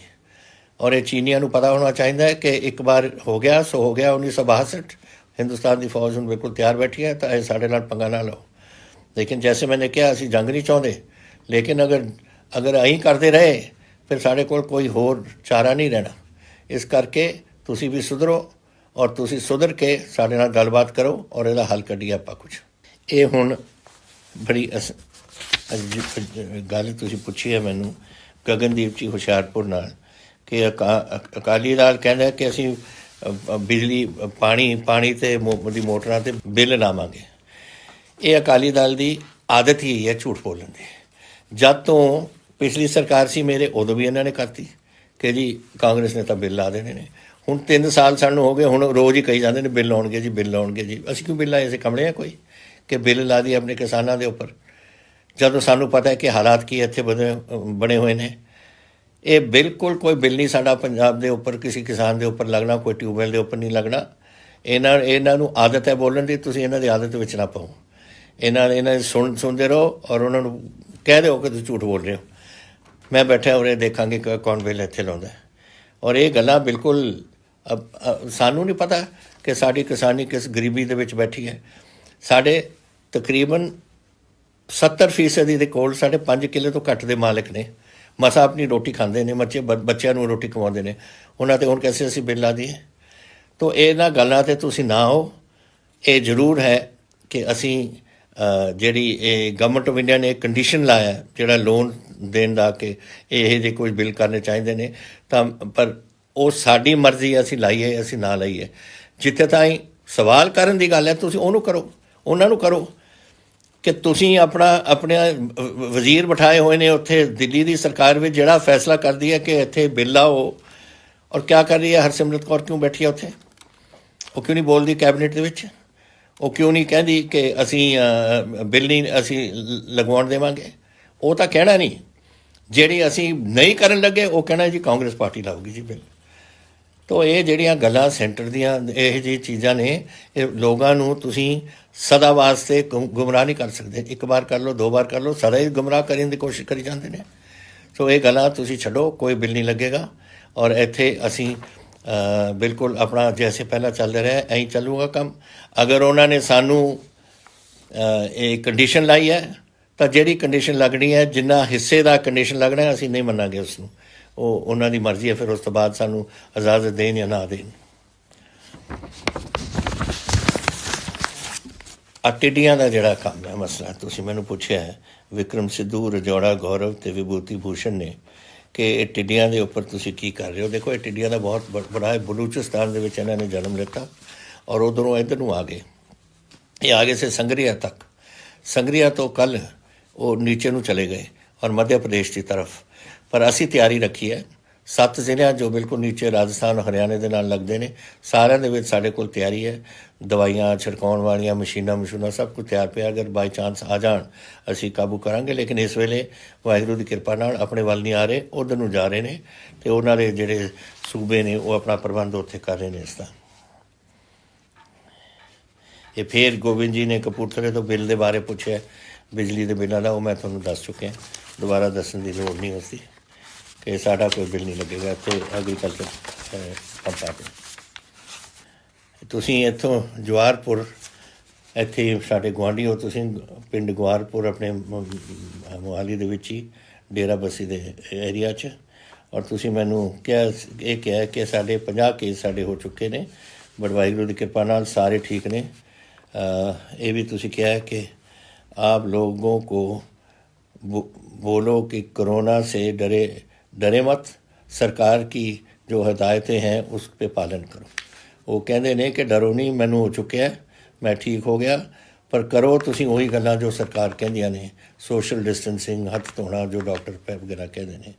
ਔਰ ਇਹ ਚੀਨੀਆਂ ਨੂੰ ਪਤਾ ਹੋਣਾ ਚਾਹੀਦਾ ਹੈ ਕਿ ਇੱਕ ਵਾਰ ਹੋ ਗਿਆ ਸੋ ਹੋ ਗਿਆ। 1962 ਹਿੰਦੁਸਤਾਨ ਦੀ ਫੌਜ ਹੁਣ ਬਿਲਕੁਲ ਤਿਆਰ ਬੈਠੀ ਹੈ, ਤਾਂ ਇਹ ਸਾਡੇ ਨਾਲ ਪੰਗਾ ਨਾ ਲਓ। ਲੇਕਿਨ ਜੈਸੇ ਮੈਨੇ ਕਿਹਾ, ਅਸੀਂ ਜੰਗ ਨਹੀਂ ਚਾਹੁੰਦੇ, ਲੇਕਿਨ ਅਗਰ ਅਸੀਂ ਕਰਦੇ ਰਹੇ ਫਿਰ ਸਾਡੇ ਕੋਲ ਕੋਈ ਹੋਰ ਚਾਰਾ ਨਹੀਂ ਰਹਿਣਾ। ਇਸ ਕਰਕੇ ਤੁਸੀਂ ਵੀ ਸੁਧਰੋ ਔਰ ਤੁਸੀਂ ਸੁਧਰ ਕੇ ਸਾਡੇ ਨਾਲ ਗੱਲਬਾਤ ਕਰੋ ਔਰ ਇਹਦਾ ਹੱਲ ਕੱਢੀਏ ਆਪਾਂ ਕੁਛ। ਇਹ ਹੁਣ ਬੜੀ ਗੱਲ ਤੁਸੀਂ ਪੁੱਛੀ ਹੈ ਮੈਨੂੰ ਗਗਨਦੀਪ ਜੀ ਹੁਸ਼ਿਆਰਪੁਰ ਨਾਲ, ਕਿ ਅਕਾਲੀ ਦਲ ਕਹਿੰਦਾ ਕਿ ਅਸੀਂ ਬਿਜਲੀ ਪਾਣੀ ਤੇ ਦੀ ਮੋਟਰਾਂ 'ਤੇ ਬਿੱਲ ਲਾਵਾਂਗੇ। ਇਹ ਅਕਾਲੀ ਦਲ ਦੀ ਆਦਤ ਹੀ ਹੈ ਝੂਠ ਬੋਲਣ ਦੀ। ਜਦ ਤੋਂ ਪਿਛਲੀ ਸਰਕਾਰ ਸੀ ਮੇਰੇ, ਉਦੋਂ ਵੀ ਇਹਨਾਂ ਨੇ ਕਰਤੀ ਕਿ ਜੀ ਕਾਂਗਰਸ ਨੇ ਤਾਂ ਬਿੱਲ ਲਾ ਦੇਣੇ ਨੇ। ਹੁਣ 3 ਸਾਲ ਸਾਨੂੰ ਹੋ ਗਏ, ਹੁਣ ਰੋਜ਼ ਹੀ ਕਹੀ ਜਾਂਦੇ ਨੇ ਬਿੱਲ ਆਉਣਗੇ ਜੀ, ਬਿੱਲ ਆਉਣਗੇ ਜੀ। ਅਸੀਂ ਕਿਉਂ ਬਿੱਲ ਆਏ? ਅਸੀਂ ਕਮਲੇ ਹਾਂ ਕੋਈ ਕਿ ਬਿੱਲ ਲਾ ਦੀ ਆਪਣੇ ਕਿਸਾਨਾਂ ਦੇ ਉੱਪਰ, ਜਦੋਂ ਸਾਨੂੰ ਪਤਾ ਹੈ ਕਿ ਹਾਲਾਤ ਕੀ ਇੱਥੇ ਬਣੇ ਹੋਏ ਨੇ। ਇਹ ਬਿਲਕੁਲ ਕੋਈ ਬਿੱਲ ਨਹੀਂ ਸਾਡਾ ਪੰਜਾਬ ਦੇ ਉੱਪਰ, ਕਿਸੇ ਕਿਸਾਨ ਦੇ ਉੱਪਰ ਲੱਗਣਾ, ਕੋਈ ਟਿਊਬਵੈੱਲ ਦੇ ਉੱਪਰ ਨਹੀਂ ਲੱਗਣਾ। ਇਹਨਾਂ ਨੂੰ ਆਦਤ ਹੈ ਬੋਲਣ ਦੀ, ਤੁਸੀਂ ਇਹਨਾਂ ਦੀ ਆਦਤ ਵਿੱਚ ਨਾ ਪਾਓ। ਇਹਨਾਂ ਦੀ ਸੁਣਦੇ ਰਹੋ ਔਰ ਉਹਨਾਂ ਨੂੰ ਕਹਿ ਦਿਓ ਕਿ ਤੁਸੀਂ ਝੂਠ ਬੋਲ ਰਹੇ ਹੋ। ਮੈਂ ਬੈਠਾ ਉਰੇ ਦੇਖਾਂਗੇ ਕੌਣ ਬਿੱਲ ਇੱਥੇ ਲਾਉਂਦਾ। ਔਰ ਇਹ ਗੱਲਾਂ ਬਿਲਕੁਲ ਸਾਨੂੰ ਨਹੀਂ ਪਤਾ ਕਿ ਸਾਡੀ ਕਿਸਾਨੀ ਕਿਸ ਗਰੀਬੀ ਦੇ ਵਿੱਚ ਬੈਠੀ ਹੈ। ਸਾਡੇ ਤਕਰੀਬਨ 70% ਦੇ ਕੋਲ ਸਾਡੇ 5 ਕਿੱਲੇ ਤੋਂ ਘੱਟ ਦੇ ਮਾਲਕ ਨੇ, ਮਸਾਂ ਆਪਣੀ ਰੋਟੀ ਖਾਂਦੇ ਨੇ, ਬੱਚਿਆਂ ਨੂੰ ਰੋਟੀ ਖਵਾਉਂਦੇ ਨੇ। ਉਹਨਾਂ 'ਤੇ ਹੁਣ ਕੈਸੇ ਅਸੀਂ ਬਿੱਲ ਲਾ ਦਈਏ? ਤੋ ਇਹਨਾਂ ਗੱਲਾਂ 'ਤੇ ਤੁਸੀਂ ਨਾ ਆਓ। ਇਹ ਜ਼ਰੂਰ ਹੈ ਕਿ ਅਸੀਂ ਜਿਹੜੀ ਇਹ ਗਵਰਨਮੈਂਟ ਆਫ ਇੰਡੀਆ ਨੇ ਕੰਡੀਸ਼ਨ ਲਾਇਆ ਜਿਹੜਾ ਲੋਨ ਦੇਣ ਦਾ ਕਿ ਇਹ ਜਿਹੇ ਕੋਈ ਬਿੱਲ ਕਰਨੇ ਚਾਹੀਦੇ ਨੇ, ਤਾਂ ਪਰ ਉਹ ਸਾਡੀ ਮਰਜ਼ੀ, ਅਸੀਂ ਲਾਈਏ ਅਸੀਂ ਨਾ ਲਾਈਏ। ਜਿੱਥੇ ਤਾਈਂ ਸਵਾਲ ਕਰਨ ਦੀ ਗੱਲ ਹੈ, ਤੁਸੀਂ ਉਹਨੂੰ ਕਰੋ, ਉਹਨਾਂ ਨੂੰ ਕਰੋ ਕਿ ਤੁਸੀਂ ਆਪਣੇ ਵਜ਼ੀਰ ਬਿਠਾਏ ਹੋਏ ਨੇ ਉੱਥੇ ਦਿੱਲੀ ਦੀ ਸਰਕਾਰ ਵਿੱਚ, ਜਿਹੜਾ ਫੈਸਲਾ ਕਰਦੀ ਹੈ ਕਿ ਇੱਥੇ ਬਿੱਲ ਲਾਓ। ਔਰ ਕਿਆ ਕਰ ਰਹੀ ਹੈ ਹਰਸਿਮਰਤ ਕੌਰ? ਕਿਉਂ ਬੈਠੀ ਹੈ ਉੱਥੇ? ਉਹ ਕਿਉਂ ਨਹੀਂ ਬੋਲਦੀ ਕੈਬਨਿਟ ਦੇ ਵਿੱਚ? ਉਹ ਕਿਉਂ ਨਹੀਂ ਕਹਿੰਦੀ ਕਿ ਅਸੀਂ ਬਿੱਲ ਨਹੀਂ ਅਸੀਂ ਲਗਵਾਉਣ ਦੇਵਾਂਗੇ? ਉਹ ਤਾਂ ਕਹਿਣਾ ਨਹੀਂ, ਜਿਹੜੀ ਅਸੀਂ ਨਹੀਂ ਕਰਨ ਲੱਗੇ ਉਹ ਕਹਿਣਾ ਜੀ ਕਾਂਗਰਸ ਪਾਰਟੀ ਲਾਊਗੀ ਜੀ ਬਿੱਲ। ਤੋ ਇਹ ਜਿਹੜੀਆਂ ਗੱਲਾਂ ਸੈਂਟਰ ਦੀਆਂ ਇਹ ਜਿਹੀ ਚੀਜ਼ਾਂ ਨੇ, ਇਹ ਲੋਕਾਂ ਨੂੰ ਤੁਸੀਂ ਸਦਾ ਵਾਸਤੇ ਗੁੰਮਰਾਹ ਨਹੀਂ ਕਰ ਸਕਦੇ। ਇੱਕ ਵਾਰ ਕਰ ਲਓ, 2 ਵਾਰ ਕਰ ਲਓ, ਸਦਾ ਹੀ ਗੁੰਮਰਾਹ ਕਰਨ ਦੀ ਕੋਸ਼ਿਸ਼ ਕਰੀ ਜਾਂਦੇ ਨੇ। ਸੋ ਇਹ ਗੱਲਾਂ ਤੁਸੀਂ ਛੱਡੋ, ਕੋਈ ਬਿੱਲ ਨਹੀਂ ਲੱਗੇਗਾ। ਔਰ ਇੱਥੇ ਅਸੀਂ ਬਿਲਕੁਲ ਆਪਣਾ ਜੈਸੇ ਪਹਿਲਾਂ ਚੱਲਦਾ ਰਿਹਾ ਐਂ ਚੱਲੂਗਾ ਕੰਮ। ਅਗਰ ਉਹਨਾਂ ਨੇ ਸਾਨੂੰ ਇਹ ਕੰਡੀਸ਼ਨ ਲਾਈ ਹੈ ਤਾਂ ਜਿਹੜੀ ਕੰਡੀਸ਼ਨ ਲੱਗਣੀ ਹੈ, ਜਿੰਨਾ ਹਿੱਸੇ ਦਾ ਕੰਡੀਸ਼ਨ ਲੱਗਣਾ ਅਸੀਂ ਨਹੀਂ ਮੰਨਾਂਗੇ ਉਸ ਨੂੰ। ਉਹ ਉਹਨਾਂ ਦੀ ਮਰਜ਼ੀ ਹੈ, ਫਿਰ ਉਸ ਤੋਂ ਬਾਅਦ ਸਾਨੂੰ ਇਜਾਜ਼ਤ ਦੇਣ ਜਾਂ ਨਾ ਦੇਣ। ਟਿੱਡੀਆਂ ਦਾ ਜਿਹੜਾ ਕੰਮ ਹੈ ਮਸਲਾ ਤੁਸੀਂ ਮੈਨੂੰ ਪੁੱਛਿਆ ਹੈ, ਵਿਕਰਮ ਸਿੱਧੂ, ਰਜੌੜਾ ਗੌਰਵ ਅਤੇ ਵਿਭੂਤੀ ਭੂਸ਼ਣ ਨੇ ਕਿ ਇਹ ਟਿੱਡੀਆਂ ਦੇ ਉੱਪਰ ਤੁਸੀਂ ਕੀ ਕਰ ਰਹੇ ਹੋ। ਦੇਖੋ, ਇਹ ਟਿੱਡੀਆਂ ਦਾ ਬਹੁਤ ਬੜਾ ਹੈ। ਬਲੂਚਿਸਤਾਨ ਦੇ ਵਿੱਚ ਇਹਨਾਂ ਨੇ ਜਨਮ ਲਿੱਤਾ ਔਰ ਉੱਧਰੋਂ ਇੱਧਰ ਨੂੰ ਆ ਗਏ। ਇਹ ਆ ਗਏ ਸੀ ਸੰਗਰੀਆ ਤੱਕ। ਸੰਗਰੀਆ ਤੋਂ ਕੱਲ੍ਹ ਉਹ ਨੀਚੇ ਨੂੰ ਚਲੇ ਗਏ ਔਰ ਮੱਧ ਪ੍ਰਦੇਸ਼ ਦੀ ਤਰਫ। ਪਰ ਅਸੀਂ ਤਿਆਰੀ ਰੱਖੀ ਹੈ 7 ਜ਼ਿਲ੍ਹਿਆਂ ਜੋ ਬਿਲਕੁਲ ਨੀਚੇ ਰਾਜਸਥਾਨ ਹਰਿਆਣੇ ਦੇ ਨਾਲ ਲੱਗਦੇ ਨੇ, ਸਾਰਿਆਂ ਦੇ ਵਿੱਚ ਸਾਡੇ ਕੋਲ ਤਿਆਰੀ ਹੈ। ਦਵਾਈਆਂ ਛਿੜਕਾਉਣ ਵਾਲੀਆਂ ਮਸ਼ੀਨਾਂ ਸਭ ਕੁਝ ਤਿਆਰ ਪਿਆ। ਅਗਰ ਬਾਈ ਚਾਂਸ ਆ ਜਾਣ ਅਸੀਂ ਕਾਬੂ ਕਰਾਂਗੇ। ਲੇਕਿਨ ਇਸ ਵੇਲੇ ਵਾਹਿਗੁਰੂ ਦੀ ਕਿਰਪਾ ਨਾਲ ਆਪਣੇ ਵੱਲ ਨਹੀਂ ਆ ਰਹੇ, ਉੱਧਰ ਨੂੰ ਜਾ ਰਹੇ ਨੇ ਅਤੇ ਉਹਨਾਂ ਦੇ ਜਿਹੜੇ ਸੂਬੇ ਨੇ ਉਹ ਆਪਣਾ ਪ੍ਰਬੰਧ ਉੱਥੇ ਕਰ ਰਹੇ ਨੇ ਇਸ ਦਾ। ਇਹ ਫਿਰ ਗੋਬਿੰਦ ਜੀ ਨੇ ਕਪੂਰਥਲੇ ਤੋਂ ਬਿੱਲ ਦੇ ਬਾਰੇ ਪੁੱਛਿਆ, ਬਿਜਲੀ ਦੇ ਬਿੱਲਾਂ ਦਾ। ਉਹ ਮੈਂ ਤੁਹਾਨੂੰ ਦੱਸ ਚੁੱਕਿਆ, ਦੁਬਾਰਾ ਦੱਸਣ ਦੀ ਲੋੜ ਨਹੀਂ ਉਸਦੀ ਕਿ ਸਾਡਾ ਕੋਈ ਬਿੱਲ ਨਹੀਂ ਲੱਗੇਗਾ ਇੱਥੇ ਐਗਰੀਕਲਚਰ ਪੰਪਾਂ 'ਤੇ। ਤੁਸੀਂ ਇੱਥੋਂ ਜਵਾਹਰਪੁਰ, ਇੱਥੇ ਸਾਡੇ ਗੁਆਂਢੀ ਹੋ ਤੁਸੀਂ, ਪਿੰਡ ਗਵਾਰਪੁਰ ਆਪਣੇ ਮੋਹਾਲੀ ਦੇ ਵਿੱਚ ਹੀ ਡੇਰਾ ਬੱਸੀ ਦੇ ਏਰੀਆ 'ਚ। ਔਰ ਤੁਸੀਂ ਮੈਨੂੰ ਕਿਹਾ ਕਿ ਸਾਡੇ 50 ਕੇਸ ਸਾਡੇ ਹੋ ਚੁੱਕੇ ਨੇ, ਬਟ ਵਾਹਿਗੁਰੂ ਦੀ ਕਿਰਪਾ ਨਾਲ ਸਾਰੇ ਠੀਕ ਨੇ। ये भी तुसी क्या है कि आप लोगों को बोलो कि कोरोना से डरे मत, सरकार की जो हदायतें हैं उस पे पालन करो। वो कहते ने कि डरो नहीं, मैनू हो चुके है, मैं ठीक हो गया, पर करो तुसी वही गल्लां जो सरकार कहंदियां ने, सोशल डिस्टेंसिंग, हत्थ धोना जो डॉक्टर वगैरह कहते हैं।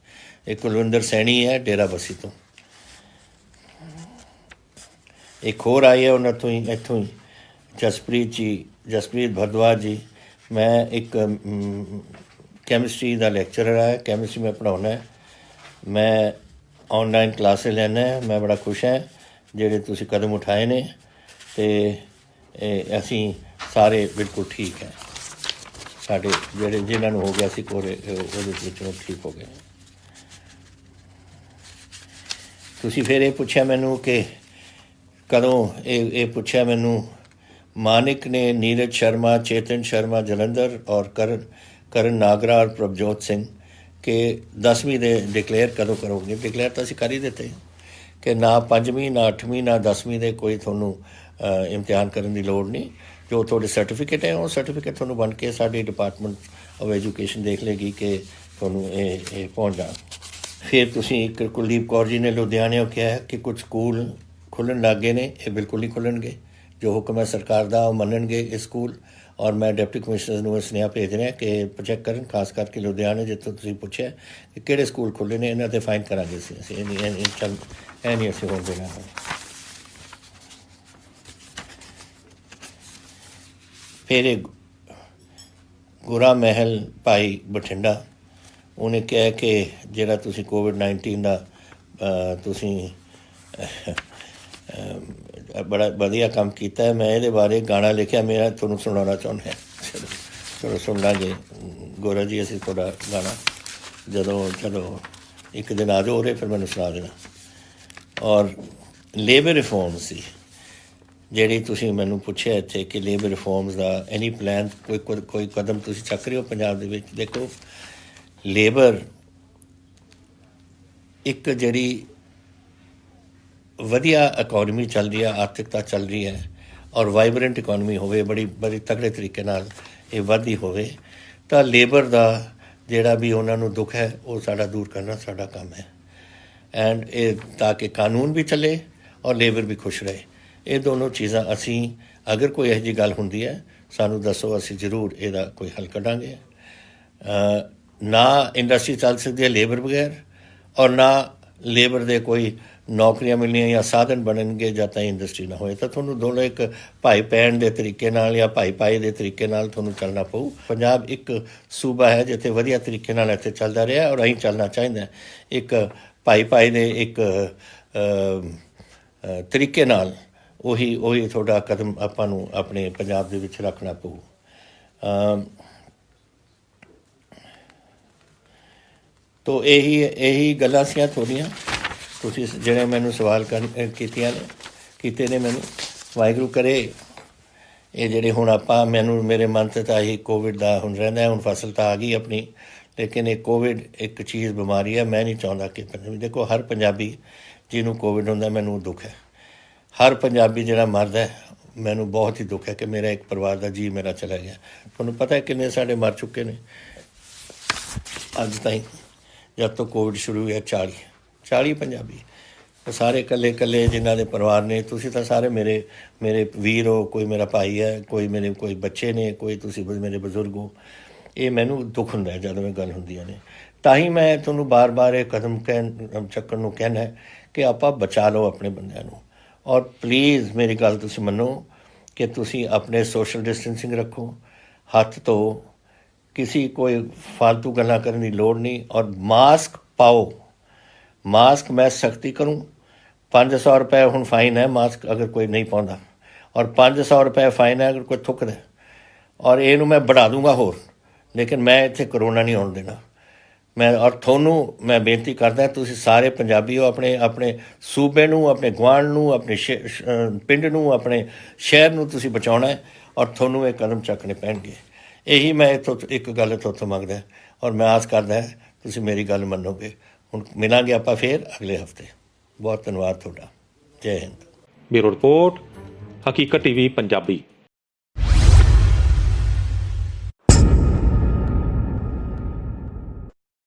एक कुलविंदर सैनी है डेरा बसी तो, एक होर आई है उन्होंने इत्थों ही जसप्रीत भारद्वाज जी। मैं एक कैमिस्ट्री का लैक्चरर है, कैमिस्ट्री में पढ़ाना है, मैं ऑनलाइन क्लासे लैना है। मैं बड़ा खुश है जेडे तुसी कदम उठाए ने, ते असी सारे बिल्कुल ठीक है। साढ़े जेडे जिन्होंने हो गया सी कोरे वो ठीक हो गए। तुसी फिर ये पूछा मैनू कि कदों ये पूछा मैनू मानिक ने नीरज शर्मा, चेतन शर्मा जलंधर और करण नागरा और प्रभजोत सिंह के 10वीं दे डिकलेयर कदों करोगे। डिकलेयर तो असीं कर ही दिते कि ना 5वीं ना 8वीं ना 10वीं दे कोई थोनू इम्तिहान करने की लोड़ नहीं। जो थोड़े सर्टिफिकेट है वो सर्टिफिकेट थोनू बन के साडी डिपार्टमेंट ऑफ एजुकेशन देख लेगी कि थोनू ये पहुँच जाए। फिर तुसीं कुलदीप कौर जी ने लुधियाने कहा है कि कुछ स्कूल खुलन लग गए ने, ये बिल्कुल नहीं खुलणगे। जो हुक्म है सरकार का वो मनणगे इस स्कूल। और मैं डिप्टी कमिश्नर को सुनेहा भेज रहा कि चैक करन, खास करके लुधियाने जितों तुसीं पुछया कि किहड़े स्कूल खुले ने, इन्हां ते फाइन करांगे असीं नहीं असीं होण देना। फिर एक गुरा महल भाई बठिंडा, उन्हें कहा कि जिहड़ा तुसीं कोविड-19 का तुसीं बड़ा वधिया काम किया है। मैं ये बारे गाना लिखा, मेरा तुहानूं सुनाना चाहुंदा। चलो सुन लांगे गोरा जी, असीं तुहाडा गाना चलो एक दिन आ जाओ, फिर मैनूं सुना देना। और लेबर रिफॉर्म्स सी जिहड़ी तुसीं मैनूं पुछया इत्थे कि लेबर रिफॉर्म्स का एनी प्लान, कोई कदम तुसीं चक रहे हो पंजाब दे विच। देखो, लेबर एक जिहड़ी वधिया इकोनॉमी चल रही है, आर्थिकता चल रही है और वाइब्रेंट इकोनॉमी होवे, बड़ी तगड़े तरीके नाल ये वधदी होवे, तो लेबर का जिहड़ा भी उन्होंने दुख है वो साडा दूर करना साडा काम है। एंड ये ताकि कानून भी चले और लेबर भी खुश रहे। ये दोनों चीज़ां असी अगर कोई इहो जी गल हुंदी है सानू दसो, असी जरूर इहदा कोई हल कढांगे। ना इंडस्ट्री चल सकती है लेबर बगैर, और ना लेबर दे कोई ਨੌਕਰੀਆਂ ਮਿਲਣੀਆਂ ਜਾਂ ਸਾਧਨ ਬਣਨਗੇ ਜਦ ਤਾਈਂ ਇੰਡਸਟਰੀ ਨਾ ਹੋਏ। ਤਾਂ ਤੁਹਾਨੂੰ ਦੋਨੋਂ ਇੱਕ ਭਾਈ ਪੈਣ ਦੇ ਤਰੀਕੇ ਨਾਲ ਜਾਂ ਭਾਈ ਪਾਈ ਦੇ ਤਰੀਕੇ ਨਾਲ ਤੁਹਾਨੂੰ ਚੱਲਣਾ ਪਊ। ਪੰਜਾਬ ਇੱਕ ਸੂਬਾ ਹੈ ਜਿੱਥੇ ਵਧੀਆ ਤਰੀਕੇ ਨਾਲ ਇੱਥੇ ਚੱਲਦਾ ਰਿਹਾ ਔਰ ਅਸੀਂ ਚੱਲਣਾ ਚਾਹੀਦਾ ਇੱਕ ਭਾਈ ਪਾਈ ਦੇ ਇੱਕ ਤਰੀਕੇ ਨਾਲ। ਉਹੀ ਤੁਹਾਡਾ ਕਦਮ ਆਪਾਂ ਨੂੰ ਆਪਣੇ ਪੰਜਾਬ ਦੇ ਵਿੱਚ ਰੱਖਣਾ ਪਊ। ਤੋ ਇਹੀ ਗੱਲਾਂ ਸੀਆਂ ਥੋੜ੍ਹੀਆਂ ਤੁਸੀਂ ਜਿਹੜੇ ਮੈਨੂੰ ਸਵਾਲ ਕੀਤੇ ਨੇ ਮੈਨੂੰ। ਵਾਹਿਗੁਰੂ ਕਰੇ ਇਹ ਜਿਹੜੇ ਹੁਣ ਆਪਾਂ ਮੇਰੇ ਮਨ 'ਤੇ ਤਾਂ ਇਹੀ ਕੋਵਿਡ ਦਾ ਹੁਣ ਰਹਿੰਦਾ। ਹੁਣ ਫਸਲ ਤਾਂ ਆ ਗਈ ਆਪਣੀ, ਲੇਕਿਨ ਇਹ ਕੋਵਿਡ ਇੱਕ ਚੀਜ਼ ਬਿਮਾਰੀ ਹੈ। ਮੈਂ ਨਹੀਂ ਚਾਹੁੰਦਾ ਕਿ ਦੇਖੋ ਹਰ ਪੰਜਾਬੀ ਜਿਹਨੂੰ ਕੋਵਿਡ ਹੁੰਦਾ ਮੈਨੂੰ ਦੁੱਖ ਹੈ। ਹਰ ਪੰਜਾਬੀ ਜਿਹੜਾ ਮਰਦਾ ਮੈਨੂੰ ਬਹੁਤ ਹੀ ਦੁੱਖ ਹੈ ਕਿ ਮੇਰਾ ਇੱਕ ਪਰਿਵਾਰ ਦਾ ਜੀਅ ਮੇਰਾ ਚਲਾ ਗਿਆ। ਤੁਹਾਨੂੰ ਪਤਾ ਹੈ ਕਿੰਨੇ ਸਾਡੇ ਮਰ ਚੁੱਕੇ ਨੇ ਅੱਜ ਤਾਈਂ ਜਦ ਤੋਂ ਕੋਵਿਡ ਸ਼ੁਰੂ ਹੋਇਆ। 40 ਪੰਜਾਬੀ ਸਾਰੇ ਇਕੱਲੇ ਜਿਨ੍ਹਾਂ ਦੇ ਪਰਿਵਾਰ ਨੇ। ਤੁਸੀਂ ਤਾਂ ਸਾਰੇ ਮੇਰੇ ਵੀਰ ਹੋ, ਕੋਈ ਮੇਰਾ ਭਾਈ ਹੈ, ਕੋਈ ਬੱਚੇ ਨੇ, ਕੋਈ ਤੁਸੀਂ ਮੇਰੇ ਬਜ਼ੁਰਗ ਹੋ। ਇਹ ਮੈਨੂੰ ਦੁੱਖ ਹੁੰਦਾ ਜਦੋਂ ਇਹ ਗੱਲ ਹੁੰਦੀਆਂ ਨੇ। ਤਾਂ ਹੀ ਮੈਂ ਤੁਹਾਨੂੰ ਬਾਰ-ਬਾਰ ਇਹ ਕਦਮ ਚੱਕਣ ਨੂੰ ਕਹਿਣਾ ਕਿ ਆਪਾਂ ਬਚਾ ਲਓ ਆਪਣੇ ਬੰਦਿਆਂ ਨੂੰ। ਔਰ ਪਲੀਜ਼ ਮੇਰੀ ਗੱਲ ਤੁਸੀਂ ਮੰਨੋ ਕਿ ਤੁਸੀਂ ਆਪਣੇ ਸੋਸ਼ਲ ਡਿਸਟੈਂਸਿੰਗ ਰੱਖੋ, ਹੱਥ ਧੋ, ਕੋਈ ਫालतू ਗੱਲਾਂ ਕਰਨ ਦੀ ਲੋੜ ਨਹੀਂ। ਔਰ ਮਾਸਕ ਪਾਓ। ਮਾਸਕ ਮੈਂ ਸਖਤੀ ਕਰੂੰ। 500 ਰੁਪਏ ਹੁਣ ਫਾਈਨ ਹੈ ਮਾਸਕ ਅਗਰ ਕੋਈ ਨਹੀਂ ਪਾਉਂਦਾ, ਔਰ 500 ਰੁਪਏ ਫਾਈਨ ਹੈ ਅਗਰ ਕੋਈ ਥੁੱਕਦਾ। ਔਰ ਇਹਨੂੰ ਮੈਂ बढ़ा ਦੂੰਗਾ ਹੋਰ, ਲੇਕਿਨ ਮੈਂ ਇੱਥੇ ਕਰੋਨਾ ਨਹੀਂ ਆਉਣ ਦੇਣਾ। ਔਰ ਤੁਹਾਨੂੰ ਮੈਂ ਬੇਨਤੀ ਕਰਦਾ ਤੁਸੀਂ ਸਾਰੇ ਪੰਜਾਬੀ ਹੋ, ਆਪਣੇ ਸੂਬੇ ਨੂੰ, ਆਪਣੇ ਗੁਆਂਢ ਨੂੰ, ਆਪਣੇ ਪਿੰਡ ਨੂੰ, ਆਪਣੇ ਸ਼ਹਿਰ ਨੂੰ ਤੁਸੀਂ ਬਚਾਉਣਾ ਹੈ ਔਰ ਤੁਹਾਨੂੰ ਇਹ ਕਦਮ ਚੱਕਣੇ ਪੈਣਗੇ। ਇਹੀ ਮੈਂ ਇੱਥੋਂ ਇੱਕ ਗੱਲ ਤੁਹਾਤੋਂ ਮੰਗਦਾ ਔਰ ਮੈਂ ਆਸ ਕਰਦਾ ਤੁਸੀਂ ਮੇਰੀ ਗੱਲ ਮੰਨੋਗੇ। ਹੁਣ ਮਿਲਾਂਗੇ ਆਪਾਂ ਫਿਰ ਅਗਲੇ ਹਫਤੇ। ਬਹੁਤ ਧੰਨਵਾਦ ਤੁਹਾਡਾ। ਜੈ ਹਿੰਦ। ਬਿਊਰੋ ਰਿਪੋਰਟ, ਹਕੀਕਤ ਟੀਵੀ ਪੰਜਾਬੀ।